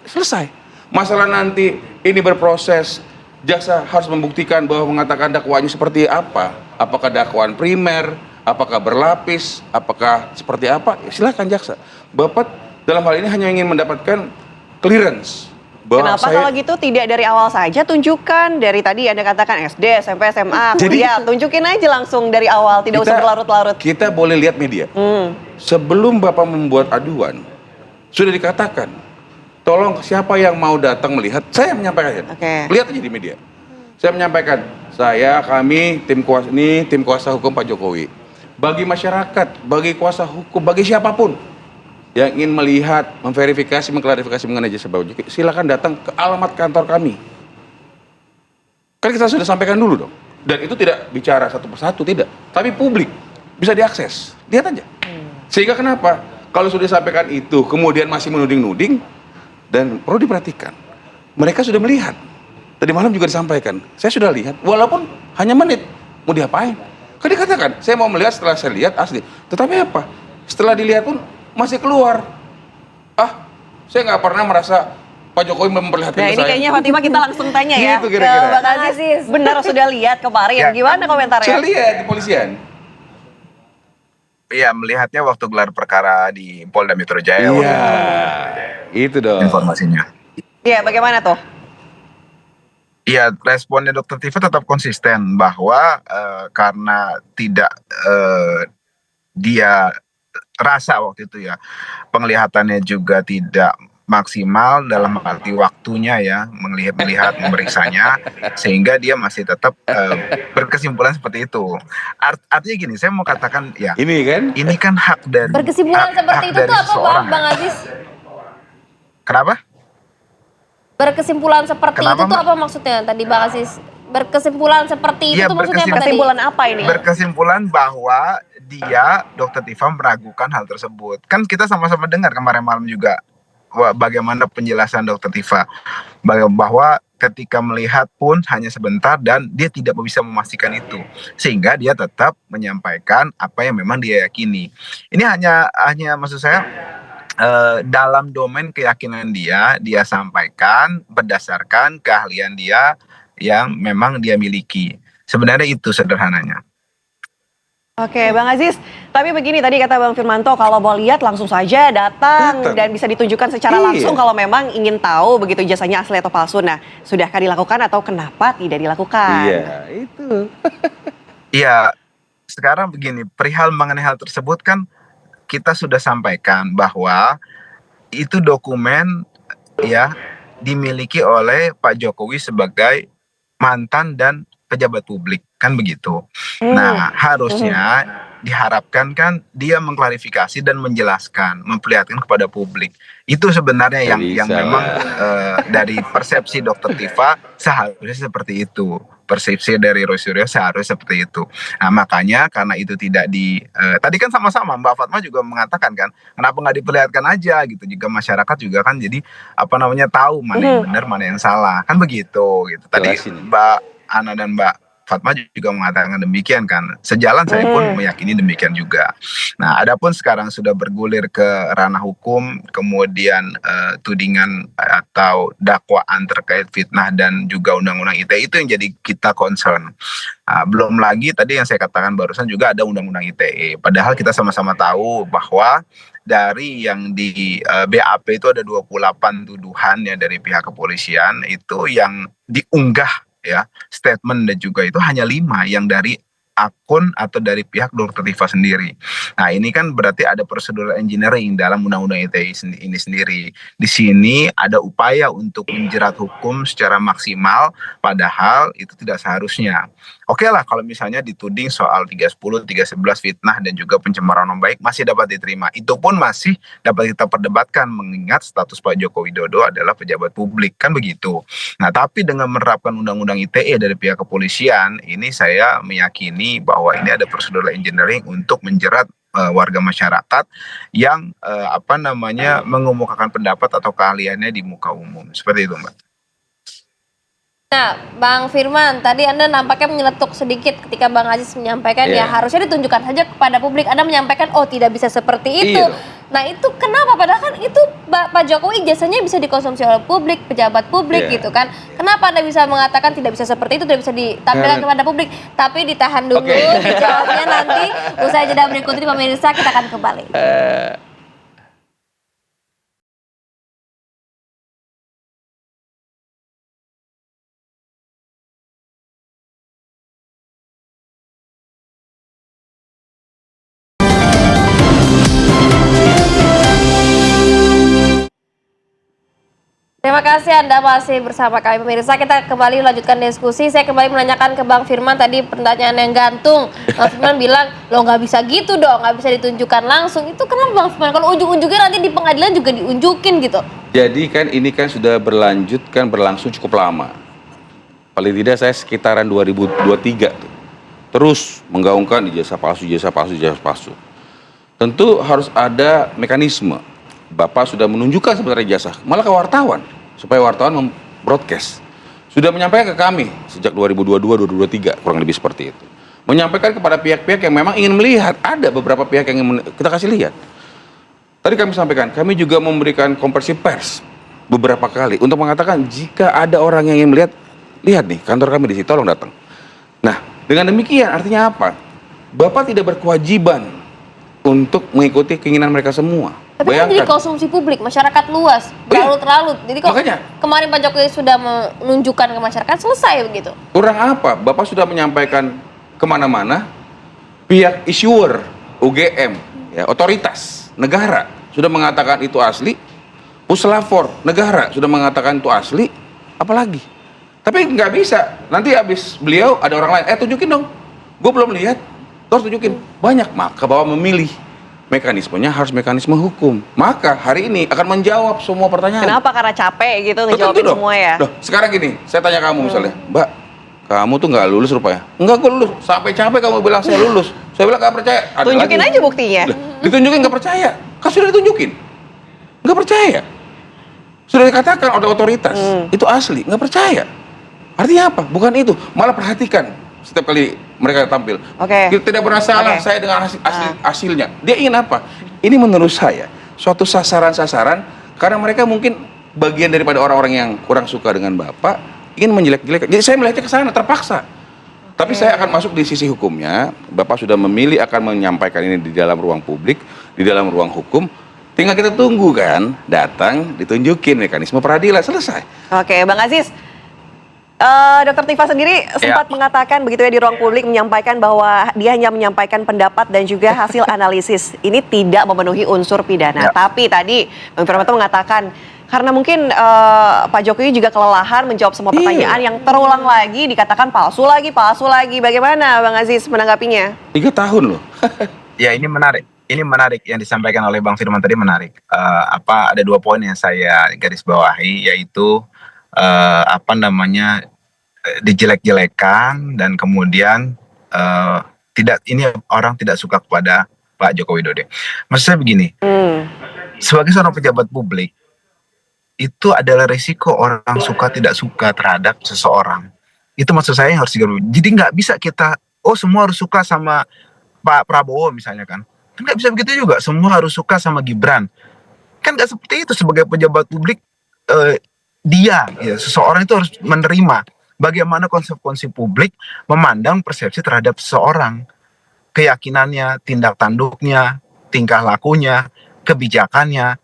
I: selesai. Masalah nanti ini berproses, jaksa harus membuktikan bahwa mengatakan dakwaannya seperti apa. Apakah dakwaan primer, apakah berlapis, apakah seperti apa, ya silakan jaksa. Bapak dalam hal ini hanya ingin mendapatkan clearance.
C: Kenapa kalau gitu tidak dari awal saja tunjukkan, dari tadi Anda katakan SD, SMP, SMA, kuliah, tunjukin aja langsung dari awal, tidak usah berlarut-larut.
I: Kita boleh lihat media. Sebelum Bapak membuat aduan, sudah dikatakan, tolong siapa yang mau datang melihat, saya menyampaikan. Lihat aja di media. Saya menyampaikan, kami tim kuasa hukum Pak Jokowi. Bagi masyarakat, bagi kuasa hukum, bagi siapapun yang ingin melihat, memverifikasi, mengklarifikasi mengenai ijazah Bapak Jokowi, silakan datang ke alamat kantor kami. Kan kita sudah sampaikan dulu dong. Dan itu tidak bicara satu persatu, tidak. Tapi publik, bisa diakses. Lihat aja. Sehingga kenapa? Kalau sudah disampaikan itu, kemudian masih menuding-nuding, dan perlu diperhatikan, mereka sudah melihat. Tadi malam juga disampaikan, saya sudah lihat, walaupun hanya menit, mau diapain? Kan dikatakan, saya mau melihat setelah saya lihat asli. Tetapi apa? Setelah dilihat pun masih keluar. Saya nggak pernah merasa Pak Jokowi memperlihatkan
C: nah, ini
I: saya.
C: kayaknya Fatimah kita langsung tanya ya
I: gitu, kira-kira.
C: ke Bang Aziz. Benar sudah lihat kemarin, gimana komentarnya?
I: Saya lihat di polisian.
D: Iya, melihatnya waktu gelar perkara di Polda Metro Jaya.
I: Iya, itu dong
D: informasinya.
C: Iya, bagaimana tuh?
D: Iya, responnya Dokter Tifa tetap konsisten bahwa karena tidak dia rasa waktu itu ya, penglihatannya juga tidak maksimal dalam arti waktunya ya, melihat memeriksanya, sehingga dia masih tetap berkesimpulan seperti itu. Artinya gini, saya mau katakan ya, ini kan hak dari
B: berkesimpulan seperti itu tuh apa Bang Aziz?
D: Kenapa?
B: Berkesimpulan seperti itu tuh apa maksudnya tadi Bang Aziz? Berkesimpulan seperti itu tuh maksudnya apa tadi?
C: Kesimpulan apa ini?
D: Berkesimpulan bahwa dia, Dokter Tifa, meragukan hal tersebut. Kan kita sama-sama dengar kemarin malam juga bagaimana penjelasan Dokter Tifa, bahwa ketika melihat pun hanya sebentar dan dia tidak bisa memastikan itu, sehingga dia tetap menyampaikan apa yang memang dia yakini. Ini hanya maksud saya dalam domain keyakinan dia sampaikan berdasarkan keahlian dia yang memang dia miliki. Sebenarnya itu sederhananya.
C: Oke, Bang Aziz. Tapi begini tadi kata Bang Firmanto, kalau mau lihat langsung saja datang dan bisa ditunjukkan secara langsung kalau memang ingin tahu begitu jasanya asli atau palsu. Nah, sudahkah dilakukan atau kenapa tidak dilakukan?
I: Iya, itu.
D: Iya, sekarang begini, perihal mengenai hal tersebut kan kita sudah sampaikan bahwa itu dokumen ya dimiliki oleh Pak Jokowi sebagai mantan dan pejabat publik, kan begitu. Nah, harusnya diharapkan kan dia mengklarifikasi dan menjelaskan, memperlihatkan kepada publik. Itu sebenarnya yang memang dari persepsi Dr. Tifa seharusnya seperti itu. Persepsi dari Roy Suryo seharusnya seperti itu. Nah, makanya karena itu tidak tadi kan sama-sama Mbak Fatma juga mengatakan kan, kenapa nggak diperlihatkan aja gitu, juga masyarakat juga kan jadi tahu mana yang benar, mana yang salah, kan begitu gitu. Tadi Mbak Ana dan Mbak Fatma juga mengatakan demikian kan. Sejalan saya pun meyakini demikian juga. Nah, adapun sekarang sudah bergulir ke ranah hukum, kemudian tudingan atau dakwaan terkait fitnah dan juga undang-undang ITE, itu yang jadi kita concern. Belum lagi tadi yang saya katakan barusan juga ada undang-undang ITE. Padahal kita sama-sama tahu bahwa dari yang di BAP itu ada 28 tuduhan ya dari pihak kepolisian, itu yang diunggah ya statement dan juga itu hanya 5 yang dari akun atau dari pihak Dr. Tifa sendiri. Nah, ini kan berarti ada prosedur engineering dalam undang-undang ITE ini sendiri. Di sini ada upaya untuk menjerat hukum secara maksimal, padahal itu tidak seharusnya. Oke lah kalau misalnya dituding soal 310, 311 fitnah dan juga pencemaran nama baik masih dapat diterima. Itu pun masih dapat kita perdebatkan mengingat status Pak Joko Widodo adalah pejabat publik, kan begitu. Nah, tapi dengan menerapkan undang-undang ITE dari pihak kepolisian, ini saya meyakini bahwa ini ada prosedur engineering untuk menjerat warga masyarakat yang mengemukakan pendapat atau keahliannya di muka umum. Seperti itu, Mbak.
B: Nah, Bang Firman, tadi Anda nampaknya menyeletuk sedikit ketika Bang Aziz menyampaikan ya harusnya ditunjukkan saja kepada publik. Anda menyampaikan tidak bisa seperti itu. Nah, itu kenapa? Padahal kan itu Pak Jokowi jasanya bisa dikonsumsi oleh publik, pejabat publik gitu kan. Kenapa Anda bisa mengatakan tidak bisa seperti itu, tidak bisa ditampilkan kepada publik? Tapi ditahan dulu, dijawabnya nanti usai jeda berikut ini pemirsa, kita akan kembali. Terima kasih Anda masih bersama kami pemirsa. Kita kembali melanjutkan diskusi. Saya kembali menanyakan ke Bang Firman tadi pertanyaan yang gantung. Bang Firman bilang, lo nggak bisa gitu dong, nggak bisa ditunjukkan langsung. Itu kenapa Bang Firman? Kalau ujung-ujungnya nanti di pengadilan juga diunjukin gitu.
I: Jadi kan ini kan sudah berlangsung cukup lama. Paling tidak saya sekitaran 2023 tuh. Terus menggaungkan ijazah palsu. Tentu harus ada mekanisme. Bapak sudah menunjukkan sebenarnya ijazah, malah ke wartawan, supaya wartawan membroadcast. Sudah menyampaikan ke kami sejak 2022-2023, kurang lebih seperti itu. Menyampaikan kepada pihak-pihak yang memang ingin melihat, ada beberapa pihak yang ingin kita kasih lihat. Tadi kami sampaikan, kami juga memberikan konferensi pers beberapa kali untuk mengatakan jika ada orang yang ingin melihat, lihat nih kantor kami di situ, tolong datang. Nah, dengan demikian artinya apa? Bapak tidak berkewajiban untuk mengikuti keinginan mereka semua.
B: Tapi kan jadi konsumsi publik, masyarakat luas, berlarut-larut. Jadi kok kemarin Pak Jokowi sudah menunjukkan ke masyarakat, selesai begitu.
I: Kurang apa? Bapak sudah menyampaikan kemana-mana, pihak issuer, UGM, ya, otoritas negara sudah mengatakan itu asli, puslapor negara sudah mengatakan itu asli, apalagi? Tapi nggak bisa, nanti habis beliau ada orang lain, tunjukin dong, gue belum lihat, terus tunjukin. Banyak, maka Bapak memilih. Mekanismenya harus mekanisme hukum. Maka hari ini akan menjawab semua pertanyaan.
C: Kenapa? Karena capek gitu ngejawabin semua ya?
I: Loh, sekarang gini, saya tanya kamu misalnya, Mbak, kamu tuh nggak lulus rupanya? Enggak, gue lulus. Sampai capek kamu bilang saya lulus. Saya bilang nggak percaya.
C: Tunjukin aja buktinya.
I: Ditunjukin nggak percaya. Kan sudah ditunjukin. Nggak percaya. Sudah dikatakan oleh otoritas. Itu asli, nggak percaya. Artinya apa? Bukan itu. Malah perhatikan setiap kali mereka tampil. Tidak pernah salah saya dengan hasilnya. Dia ingin apa? Ini menurut saya suatu sasaran-sasaran karena mereka mungkin bagian daripada orang-orang yang kurang suka dengan Bapak ingin menjelek-jelekan. Jadi saya melihatnya ke sana terpaksa. Tapi saya akan masuk di sisi hukumnya. Bapak sudah memilih akan menyampaikan ini di dalam ruang publik, di dalam ruang hukum. Tinggal kita tunggu kan, datang, ditunjukin mekanisme peradilan, selesai.
C: Oke, Bang Aziz. Dr. Tifa sendiri sempat mengatakan begitu ya di ruang publik, menyampaikan bahwa dia hanya menyampaikan pendapat dan juga hasil analisis. Ini tidak memenuhi unsur pidana. Tapi tadi Bang Firmanto mengatakan karena mungkin Pak Jokowi juga kelelahan menjawab semua pertanyaan yang terulang lagi, dikatakan palsu lagi. Bagaimana Bang Aziz menanggapinya?
I: 3 tahun loh.
D: Ya, ini menarik. Ini menarik yang disampaikan oleh Bang Firman tadi, menarik. Ada 2 poin yang saya garis bawahi, yaitu dijelek-jelekan dan kemudian ini orang tidak suka kepada Pak Joko Widodo. Maksud saya begini, sebagai seorang pejabat publik itu adalah resiko orang suka tidak suka terhadap seseorang. Itu maksud saya yang harus digarisbawahi. Jadi nggak bisa kita semua harus suka sama Pak Prabowo misalnya kan nggak bisa begitu juga, semua harus suka sama Gibran. Kan nggak seperti itu. Sebagai pejabat publik, seseorang itu harus menerima bagaimana konsep-konsep publik memandang persepsi terhadap seseorang, keyakinannya, tindak tanduknya, tingkah lakunya, kebijakannya,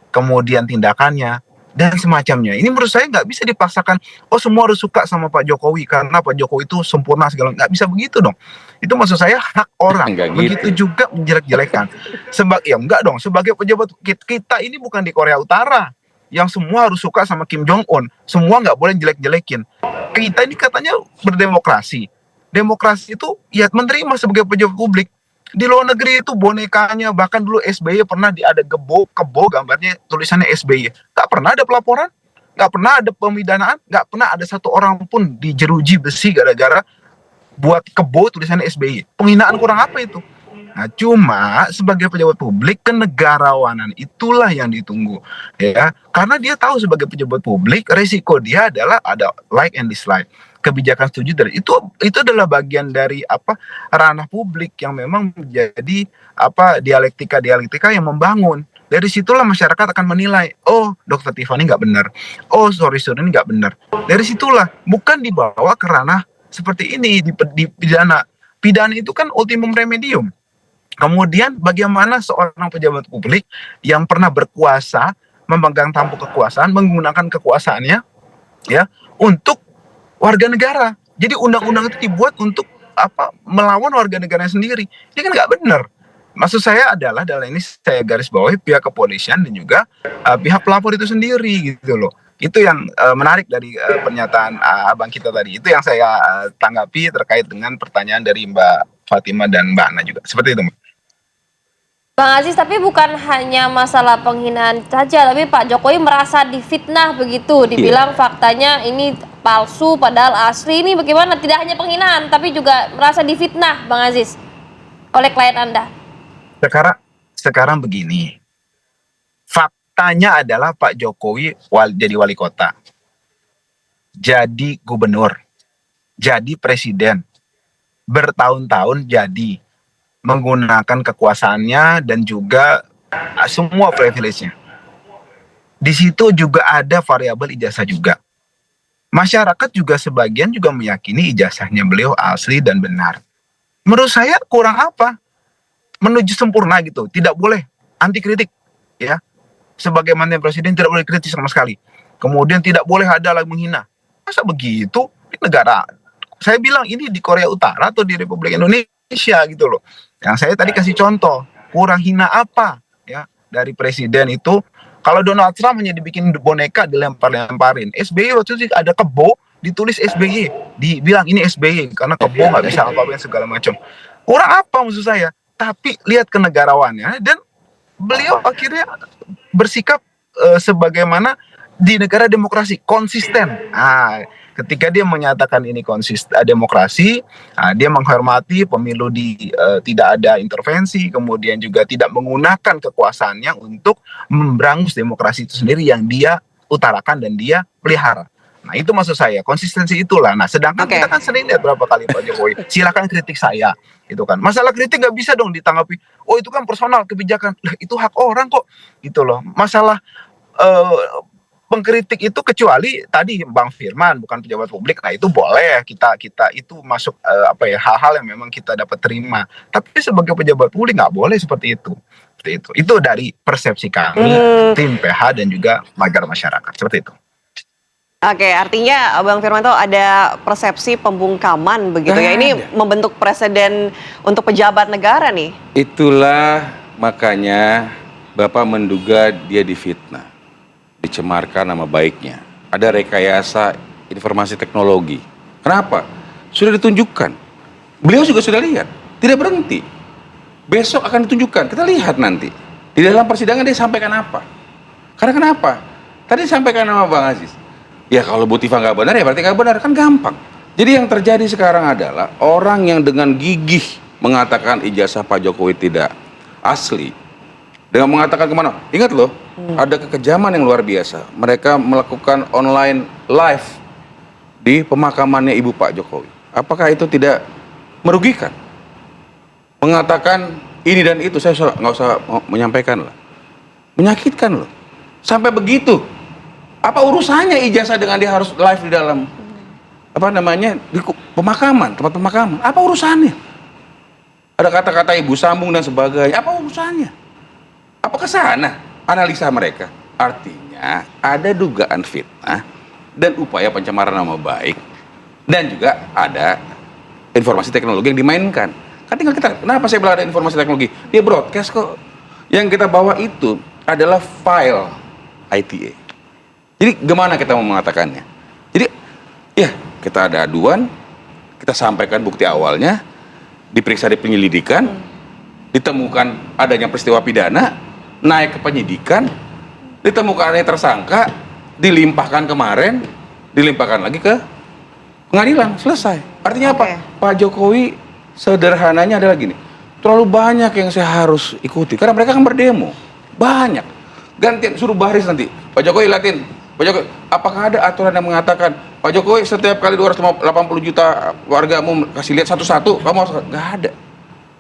D: kemudian tindakannya, dan semacamnya. Ini menurut saya nggak bisa dipaksakan, semua harus suka sama Pak Jokowi karena Pak Jokowi itu sempurna segala. Nggak bisa begitu dong. Itu maksud saya hak orang. Begitu juga menjelek-jelekan. Enggak dong. Sebagai pejabat kita ini bukan di Korea Utara yang semua harus suka sama Kim Jong Un. Semua nggak boleh jelek-jelekin. Kita ini katanya berdemokrasi. Demokrasi itu ya menerima sebagai pejabat publik. Di luar negeri itu bonekanya, bahkan dulu SBY pernah ada kebo gambarnya tulisannya SBY. Nggak pernah ada pelaporan, nggak pernah ada pemidanaan, nggak pernah ada satu orang pun dijeruji besi gara-gara buat kebo tulisannya SBY. Penghinaan kurang apa itu? Nah, cuma sebagai pejabat publik, kenegarawanan itulah yang ditunggu, ya. Karena dia tahu sebagai pejabat publik, resiko dia adalah ada like and dislike. Kebijakan setuju dari itu adalah bagian dari ranah publik yang memang menjadi dialektika yang membangun. Dari situlah masyarakat akan menilai, Dr. Tiffany nggak benar, sorry ini nggak benar. Dari situlah, bukan dibawa ke ranah seperti ini di pidana. Pidana itu kan ultimum remedium. Kemudian bagaimana seorang pejabat publik yang pernah berkuasa, memegang tampuk kekuasaan, menggunakan kekuasaannya ya untuk warga negara. Jadi undang-undang itu dibuat untuk melawan warga negaranya sendiri. Ini kan nggak benar. Maksud saya adalah dalam ini saya garis bawahi pihak kepolisian dan juga pihak pelapor itu sendiri gitu loh. Itu yang menarik dari pernyataan abang kita tadi. Itu yang saya tanggapi terkait dengan pertanyaan dari Mbak Fatima dan Mbak Ana juga. Seperti itu, Mbak.
B: Bang Aziz, tapi bukan hanya masalah penghinaan saja, tapi Pak Jokowi merasa difitnah begitu, dibilang faktanya ini palsu padahal asli. Ini bagaimana? Tidak hanya penghinaan, tapi juga merasa difitnah, Bang Aziz, oleh klien Anda.
D: Sekarang begini, faktanya adalah Pak Jokowi jadi wali kota, jadi gubernur, jadi presiden, bertahun-tahun jadi, menggunakan kekuasaannya dan juga semua privilege-nya. Di situ juga ada variabel ijazah juga. Masyarakat juga sebagian juga meyakini ijazahnya beliau asli dan benar. Menurut saya kurang apa? Menuju sempurna gitu. Tidak boleh anti kritik, ya. Sebagai mantan presiden tidak boleh kritis sama sekali. Kemudian tidak boleh ada lagi menghina. Masa begitu? Di negara, saya bilang ini di Korea Utara atau di Republik Indonesia gitu loh. Yang saya tadi kasih contoh, kurang hina apa ya dari presiden itu. Kalau Donald Trump hanya dibikin boneka dilempar-lemparin. SBY waktu itu ada kebo ditulis SBY, dibilang ini SBY karena kebo nggak bisa apa-apa segala macam. Kurang apa maksud saya? Tapi lihat kenegarawannya dan beliau akhirnya bersikap sebagaimana di negara demokrasi, konsisten. Ketika dia menyatakan ini demokrasi, dia menghormati pemilu tidak ada intervensi, kemudian juga tidak menggunakan kekuasaannya untuk memberangus demokrasi itu sendiri yang dia utarakan dan dia pelihara. Nah itu maksud saya, konsistensi itulah. Nah sedangkan kita kan sering lihat berapa kali Pak Jokowi, silakan kritik saya, gitu kan. Masalah kritik nggak bisa dong ditanggapi, itu kan personal kebijakan, itu hak orang kok, gitu loh. Masalah pengkritik itu kecuali tadi Bang Firman bukan pejabat publik, nah itu boleh kita itu masuk hal-hal yang memang kita dapat terima. Tapi sebagai pejabat publik nggak boleh seperti itu. Itu dari persepsi kami, tim PH dan juga masyarakat seperti itu.
C: Oke, artinya Bang Firmanto ada persepsi pembungkaman begitu ya. Ini membentuk presiden untuk pejabat negara nih.
I: Itulah makanya Bapak menduga dia difitnah, dicemarkan nama baiknya. Ada rekayasa informasi teknologi. Kenapa? Sudah ditunjukkan. Beliau juga sudah lihat, tidak berhenti. Besok akan ditunjukkan, kita lihat nanti. Di dalam persidangan dia sampaikan apa. Karena kenapa? Tadi disampaikan nama Bang Aziz. Ya kalau Bu Tifa nggak benar ya berarti nggak benar, kan gampang. Jadi yang terjadi sekarang adalah orang yang dengan gigih mengatakan ijazah Pak Jokowi tidak asli. Dengan mengatakan kemana? Ingat loh, ada kekejaman yang luar biasa. Mereka melakukan online live di pemakamannya Ibu Pak Jokowi. Apakah itu tidak merugikan? Mengatakan ini dan itu, saya nggak usah menyampaikan lah. Menyakitkan loh. Sampai begitu. Apa urusannya ijazah dengan dia harus live di dalam di pemakaman, tempat pemakaman? Apa urusannya? Ada kata-kata ibu sambung dan sebagainya. Apa urusannya? Apakah sana analisa mereka? Artinya ada dugaan fitnah dan upaya pencemaran nama baik dan juga ada informasi teknologi yang dimainkan. Kan tinggal kita, kenapa saya bilang ada informasi teknologi? Dia broadcast kok. Yang kita bawa itu adalah file ITA. Jadi gimana kita mau mengatakannya? Jadi ya kita ada aduan, kita sampaikan bukti awalnya, diperiksa di penyelidikan, ditemukan adanya peristiwa pidana, naik ke penyidikan, ditemukan adanya tersangka, dilimpahkan kemarin, dilimpahkan lagi ke pengadilan, selesai. Artinya apa? Pak Jokowi sederhananya adalah gini, terlalu banyak yang saya harus ikuti, karena mereka kan berdemo, banyak. Gantian, suruh baris nanti, Pak Jokowi latin, Pak Jokowi, apakah ada aturan yang mengatakan Pak Jokowi setiap kali 280 juta wargamu kasih lihat satu-satu, kamu harus, nggak ada.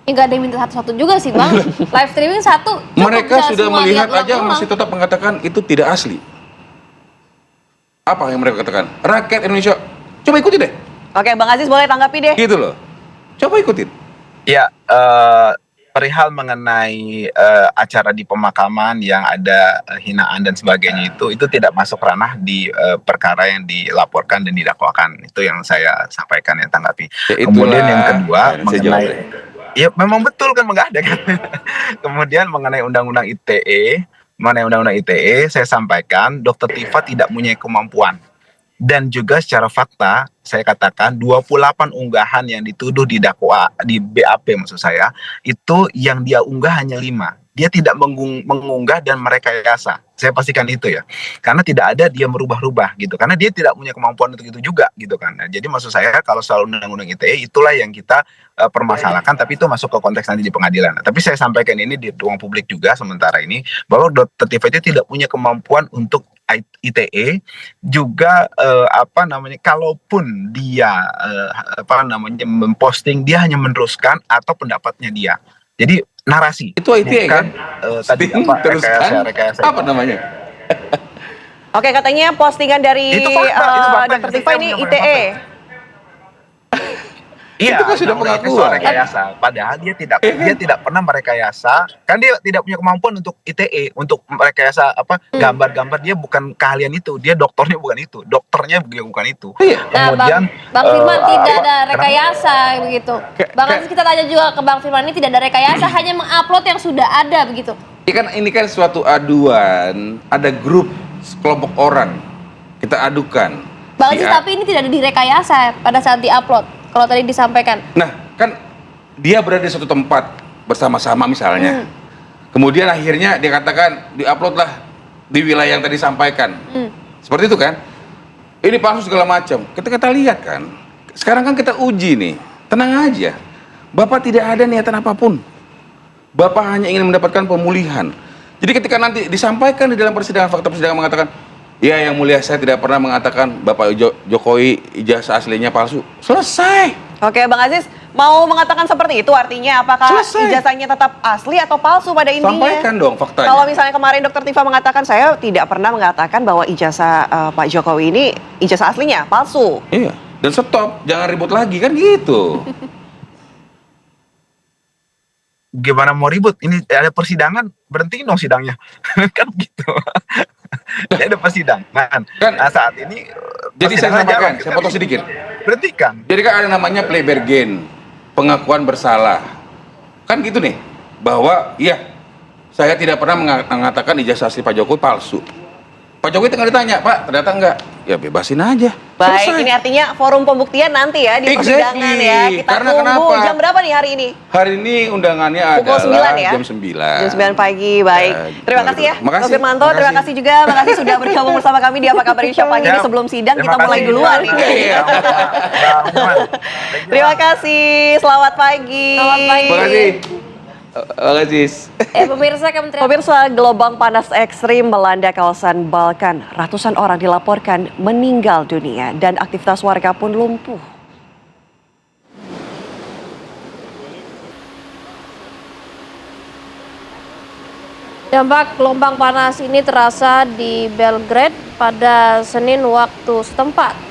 B: Ya nggak ada yang minta satu-satu juga sih Bang. Live streaming satu.
I: Mereka sudah melihat aja masih tetap mengatakan itu tidak asli. Apa yang mereka katakan? Rakyat Indonesia, coba ikuti deh.
C: Oke, Bang Aziz boleh tanggapi deh.
I: Gitu loh. Coba ikutin.
D: Ya, perihal mengenai acara di pemakaman yang ada hinaan dan sebagainya itu tidak masuk ranah di perkara yang dilaporkan dan didakwakan. Itu yang saya sampaikan, yang tanggapi. Ya, kemudian yang kedua mengenai ya memang betul kan nggak ada kan. Kemudian mengenai undang-undang ITE, saya sampaikan Dr. Tifa tidak punya kemampuan. Dan juga secara fakta, saya katakan 28 unggahan yang dituduh di BAP maksud saya, itu yang dia unggah hanya 5. Dia tidak mengunggah dan merekayasa. Saya pastikan itu ya. Karena tidak ada dia merubah-rubah gitu. Karena dia tidak punya kemampuan untuk itu juga gitu kan. Nah, jadi maksud saya kalau soal undang-undang ITE itulah yang kita permasalahkan, tapi itu masuk ke konteks nanti di pengadilan. Nah, tapi saya sampaikan ini di ruang publik juga sementara ini, bahwa Dr. Tifa itu tidak punya kemampuan untuk ITE juga kalaupun dia memposting, dia hanya meneruskan atau pendapatnya dia. Jadi narasi
I: itu ITE kan
D: tadi rekayasa
I: apa namanya?
C: Oke, katanya postingan dari Dr. Tifa ini ITE.
D: Iya,
I: itu kan sudah pengakuan.
D: Rekayasa. Padahal dia tidak pernah merekayasa. Kan dia tidak punya kemampuan untuk ITE, untuk merekayasa gambar-gambar. Dia bukan keahlian itu. Dia dokternya bukan itu. Dokternya bukan itu. Kemudian
B: Bang Firman tidak ada rekayasa begitu. Bang Aziz, kita tanya juga ke Bang Firman, ini tidak ada rekayasa, hanya mengupload yang sudah ada begitu.
I: Ini kan suatu aduan, ada grup kelompok orang kita adukan.
B: Bang Aziz, tapi ini tidak ada direkayasa pada saat diupload. Kalau tadi disampaikan.
I: Nah, kan dia berada di satu tempat bersama-sama misalnya. Kemudian akhirnya dia katakan diuploadlah di wilayah yang tadi disampaikan. Seperti itu kan? Ini palsu segala macam. Kita lihat kan. Sekarang kan kita uji nih. Tenang aja. Bapak tidak ada niatan apapun. Bapak hanya ingin mendapatkan pemulihan. Jadi ketika nanti disampaikan di dalam persidangan, fakta persidangan mengatakan, ya yang mulia saya tidak pernah mengatakan Bapak Jokowi ijazah aslinya palsu. Selesai.
C: Oke, Bang Aziz, mau mengatakan seperti itu artinya apakah ijazahnya tetap asli atau palsu pada intinya?
I: Sampaikan dong faktanya.
C: Kalau misalnya kemarin Dr. Tifa mengatakan saya tidak pernah mengatakan bahwa ijazah Pak Jokowi ini ijazah aslinya palsu.
I: Iya, dan stop, jangan ribut lagi kan gitu.
D: Gimana mau ribut? Ini ada persidangan, berhentiin dong sidangnya. Kan gitu. Ini ada persidangan.
I: Kan
D: saat ini
I: jadi saya sampaikan, saya potong sedikit.
D: Berhentikan.
I: Jadi kan ada namanya plea bargain, pengakuan bersalah. Kan gitu nih, bahwa iya, saya tidak pernah mengatakan ijazah asli Pak Jokowi palsu. Pak Jokowi tinggal ditanya, Pak, ternyata enggak. Ya bebasin aja.
C: Baik,
I: selesai.
C: ini artinya forum pembuktian nanti ya di persidangan ya. Kita
I: Karena
C: tunggu
I: kenapa?
C: jam berapa nih hari ini?
I: Hari ini undangannya
C: Pukul
I: adalah
C: 9 ya?
I: jam 9.
C: Jam 9 pagi, baik. Terima kasih ya,
I: Makasih.
C: Pak Firmanto. Terima kasih juga, makasih sudah bergabung bersama kami di Apa Kabar Indonesia pagi ini sebelum sidang. Kita mulai duluan nih. Terima kasih, selamat pagi.
B: Selamat pagi.
I: Terima kasih.
C: Pemirsa, gelombang panas ekstrim melanda kawasan Balkan. Ratusan orang dilaporkan meninggal dunia dan aktivitas warga pun lumpuh.
B: Dampak gelombang panas ini terasa di Belgrade pada Senin waktu setempat.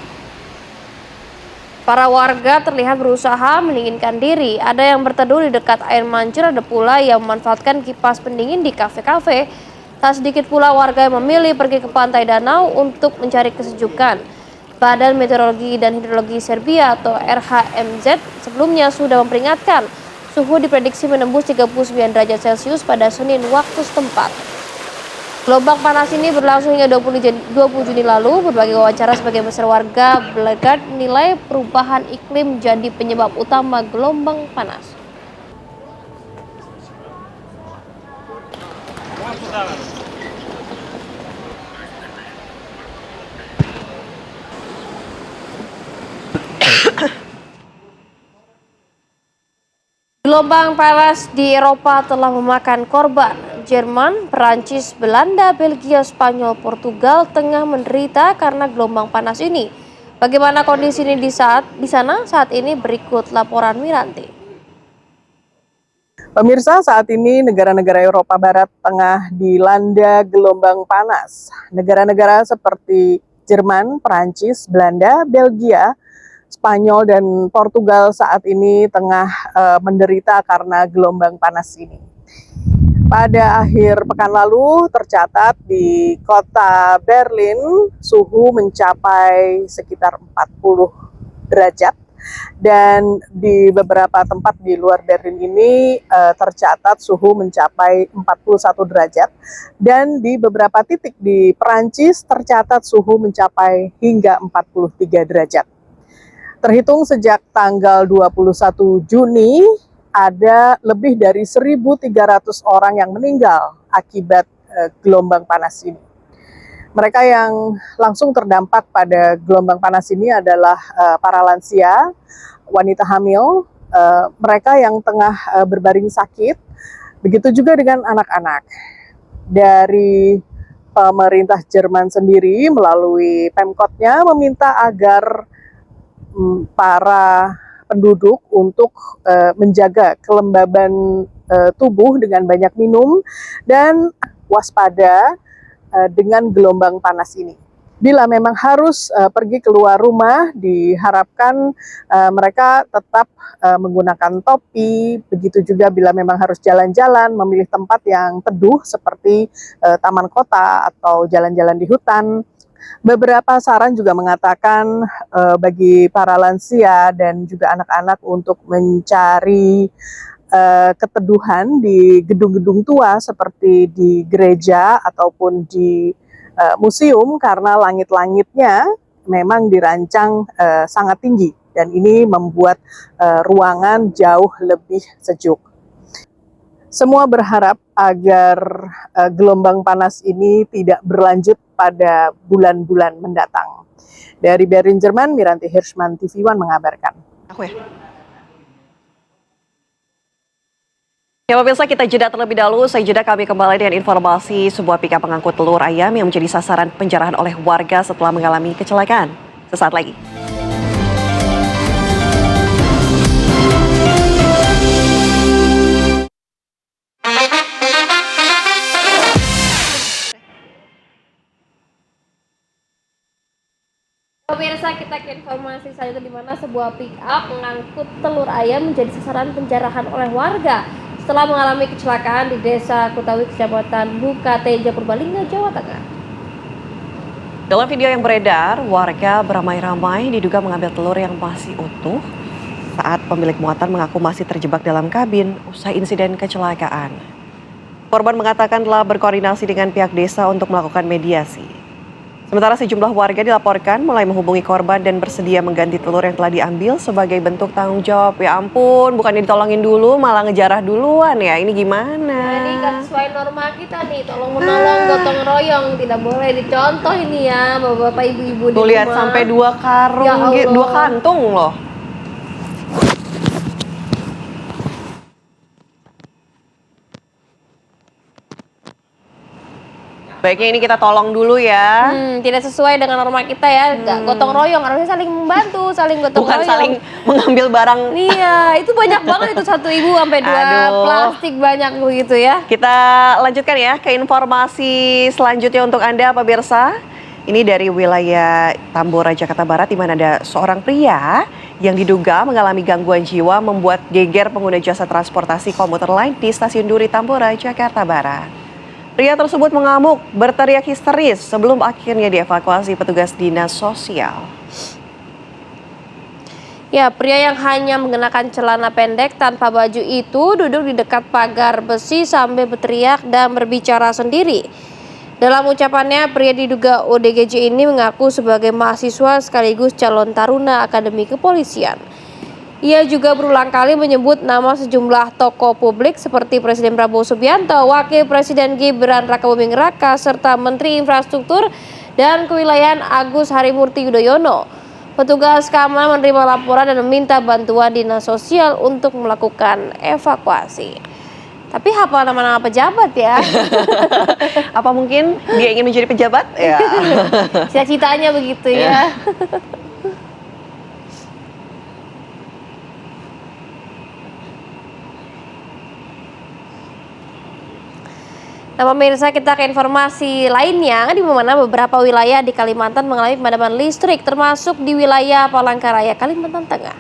B: Para warga terlihat berusaha mendinginkan diri. Ada yang berteduh di dekat air mancur, ada pula yang memanfaatkan kipas pendingin di kafe-kafe. Tak sedikit pula warga yang memilih pergi ke pantai danau untuk mencari kesejukan. Badan Meteorologi dan Hidrologi Serbia atau RHMZ sebelumnya sudah memperingatkan suhu diprediksi menembus 39 derajat Celcius pada Senin waktu setempat. Gelombang panas ini berlangsung hingga 20 Juni lalu. Berbagai wawancara sebagian besar warga Belgrade menilai perubahan iklim jadi penyebab utama gelombang panas. Gelombang panas di Eropa telah memakan korban. Jerman, Perancis, Belanda, Belgia, Spanyol, Portugal tengah menderita karena gelombang panas ini. Bagaimana kondisi ini di sana saat ini? Berikut laporan Miranti.
E: Pemirsa, saat ini negara-negara Eropa Barat tengah dilanda gelombang panas. Negara-negara seperti Jerman, Perancis, Belanda, Belgia, Spanyol, dan Portugal saat ini tengah menderita karena gelombang panas ini. Pada akhir pekan lalu tercatat di kota Berlin suhu mencapai sekitar 40 derajat dan di beberapa tempat di luar Berlin ini tercatat suhu mencapai 41 derajat dan di beberapa titik di Perancis tercatat suhu mencapai hingga 43 derajat. Terhitung sejak tanggal 21 Juni ada lebih dari 1.300 orang yang meninggal akibat gelombang panas ini. Mereka yang langsung terdampak pada gelombang panas ini adalah para lansia, wanita hamil, mereka yang tengah berbaring sakit, begitu juga dengan anak-anak. Dari pemerintah Jerman sendiri melalui Pemkotnya meminta agar para penduduk untuk menjaga kelembaban tubuh dengan banyak minum dan waspada dengan gelombang panas ini. Bila memang harus pergi keluar rumah, diharapkan mereka tetap menggunakan topi, begitu juga bila memang harus jalan-jalan, memilih tempat yang teduh seperti taman kota atau jalan-jalan di hutan. Beberapa saran juga mengatakan bagi para lansia dan juga anak-anak untuk mencari keteduhan di gedung-gedung tua seperti di gereja ataupun di museum karena langit-langitnya memang dirancang sangat tinggi dan ini membuat ruangan jauh lebih sejuk. Semua berharap agar gelombang panas ini tidak berlanjut pada bulan-bulan mendatang. Dari Berlin, Jerman, Miranti Hirschman, TV One mengabarkan.
C: Ya pemirsa, kita jeda terlebih dahulu. Saya jeda, kami kembali dengan informasi sebuah pickup pengangkut telur ayam yang menjadi sasaran penjarahan oleh warga setelah mengalami kecelakaan. Sesaat lagi.
B: pemirsa, kita ke informasi selanjutnya di mana sebuah pick up mengangkut telur ayam menjadi sasaran penjarahan oleh warga setelah mengalami kecelakaan di Desa Kutawi, Kecamatan Bukateja, Purbalingga, Jawa Tengah.
C: Dalam video yang beredar, warga beramai-ramai diduga mengambil telur yang masih utuh saat pemilik muatan mengaku masih terjebak dalam kabin usai insiden kecelakaan. Korban mengatakan telah berkoordinasi dengan pihak desa untuk melakukan mediasi. Sementara sejumlah warga dilaporkan mulai menghubungi korban dan bersedia mengganti telur yang telah diambil sebagai bentuk tanggung jawab. Ya ampun, bukannya ditolongin dulu malah ngejarah duluan ya, ini gimana?
B: Nah, ini kan sesuai norma kita nih, tolong menolong, gotong royong, tidak boleh dicontoh ini ya, bapak-bapak, ibu-ibu di rumah.
C: Tuh lihat sampai 2 karung,
B: Ya Allah.
C: 2 kantung loh. Baiknya ini kita tolong dulu ya.
B: Tidak sesuai dengan norma kita ya, nggak gotong royong, harusnya saling membantu, saling gotong
C: Bukan
B: royong.
C: saling mengambil barang.
B: Iya, itu banyak banget itu, 1 ibu sampai 2
C: Aduh.
B: plastik banyak begitu ya.
C: Kita lanjutkan ya ke informasi selanjutnya untuk Anda pemirsa. Ini dari wilayah Tambora, Jakarta Barat, di mana ada seorang pria yang diduga mengalami gangguan jiwa membuat geger pengguna jasa transportasi komuter lain di Stasiun Duri Tambora, Jakarta Barat. Pria tersebut mengamuk, berteriak histeris sebelum akhirnya dievakuasi petugas dinas sosial.
B: Ya, pria yang hanya mengenakan celana pendek tanpa baju itu duduk di dekat pagar besi sambil berteriak dan berbicara sendiri. Dalam ucapannya, pria diduga ODGJ ini mengaku sebagai mahasiswa sekaligus calon taruna Akademi Kepolisian. Ia juga berulang kali menyebut nama sejumlah tokoh publik seperti Presiden Prabowo Subianto, Wakil Presiden Gibran Rakabuming Raka, serta Menteri Infrastruktur dan Kewilayahan Agus Harimurti Yudhoyono. Petugas keamanan menerima laporan dan meminta bantuan dinas sosial untuk melakukan evakuasi. Tapi hafal nama-nama pejabat ya.
C: Apa mungkin dia ingin menjadi pejabat? Ya.
B: Cita-citanya begitu ya. Nah pemirsa, kita ke informasi lainnya, di mana beberapa wilayah di Kalimantan mengalami pemadaman listrik, termasuk di wilayah Palangkaraya, Kalimantan Tengah.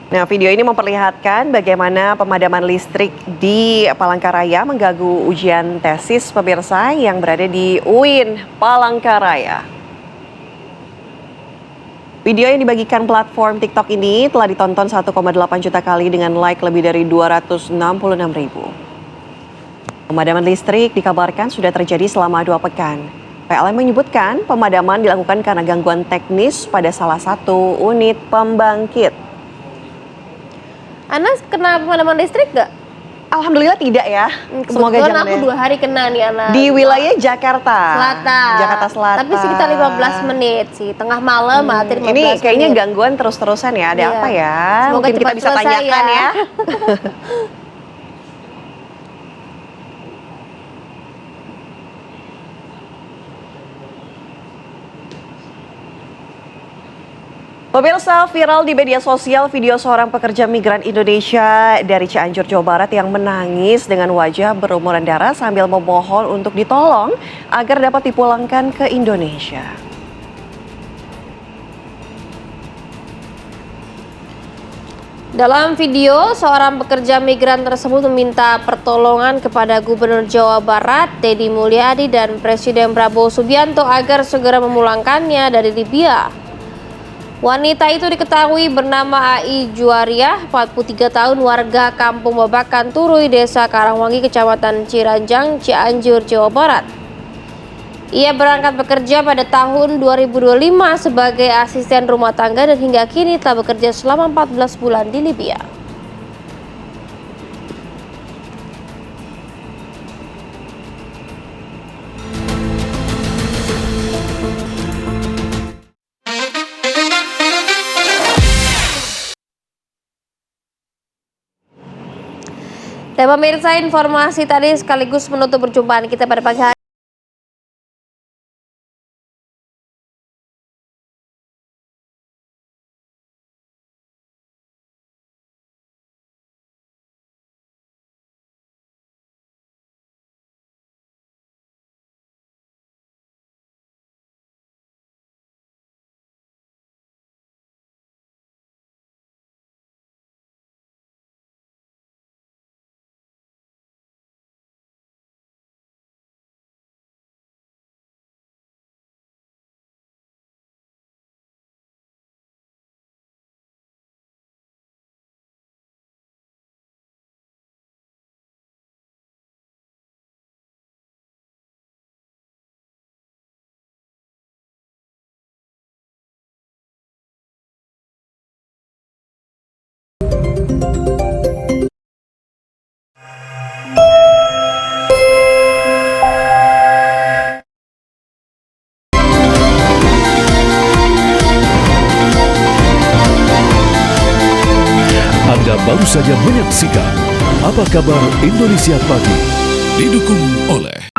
C: Nah, video ini memperlihatkan bagaimana pemadaman listrik di Palangkaraya mengganggu ujian tesis pemirsa yang berada di UIN Palangkaraya. Video yang dibagikan platform TikTok ini telah ditonton 1,8 juta kali dengan like lebih dari 266.000. Pemadaman listrik dikabarkan sudah terjadi selama 2 pekan. PLN menyebutkan pemadaman dilakukan karena gangguan teknis pada salah satu unit pembangkit.
B: Anas kena pemadaman listrik nggak?
C: Alhamdulillah tidak ya. Semoga jangan
B: aku 2 hari kena nih Anas.
C: Di wilayah Jakarta. Jakarta Selatan.
B: Tapi sekitar 15 menit sih, tengah malam mati 15
C: Ini kayaknya
B: menit.
C: gangguan terus-terusan ya. Ada apa ya?
B: Semoga
C: Mungkin kita
B: cepat
C: bisa
B: selesai
C: tanyakan ya. Pemirsa, viral di media sosial video seorang pekerja migran Indonesia dari Cianjur, Jawa Barat yang menangis dengan wajah berlumuran darah sambil memohon untuk ditolong agar dapat dipulangkan ke Indonesia.
B: Dalam video, seorang pekerja migran tersebut meminta pertolongan kepada Gubernur Jawa Barat, Deddy Mulyadi, dan Presiden Prabowo Subianto agar segera memulangkannya dari Libya. Wanita itu diketahui bernama Ai Juariah, 43 tahun, warga Kampung Babakan Turuy, Desa Karangwangi, Kecamatan Ciranjang, Cianjur, Jawa Barat. Ia berangkat bekerja pada tahun 2025 sebagai asisten rumah tangga dan hingga kini telah bekerja selama 14 bulan di Libya. Dan pemirsa, informasi tadi sekaligus menutup perjumpaan kita pada pagi hari.
A: baru saja menyaksikan Apa Kabar Indonesia Pagi, didukung oleh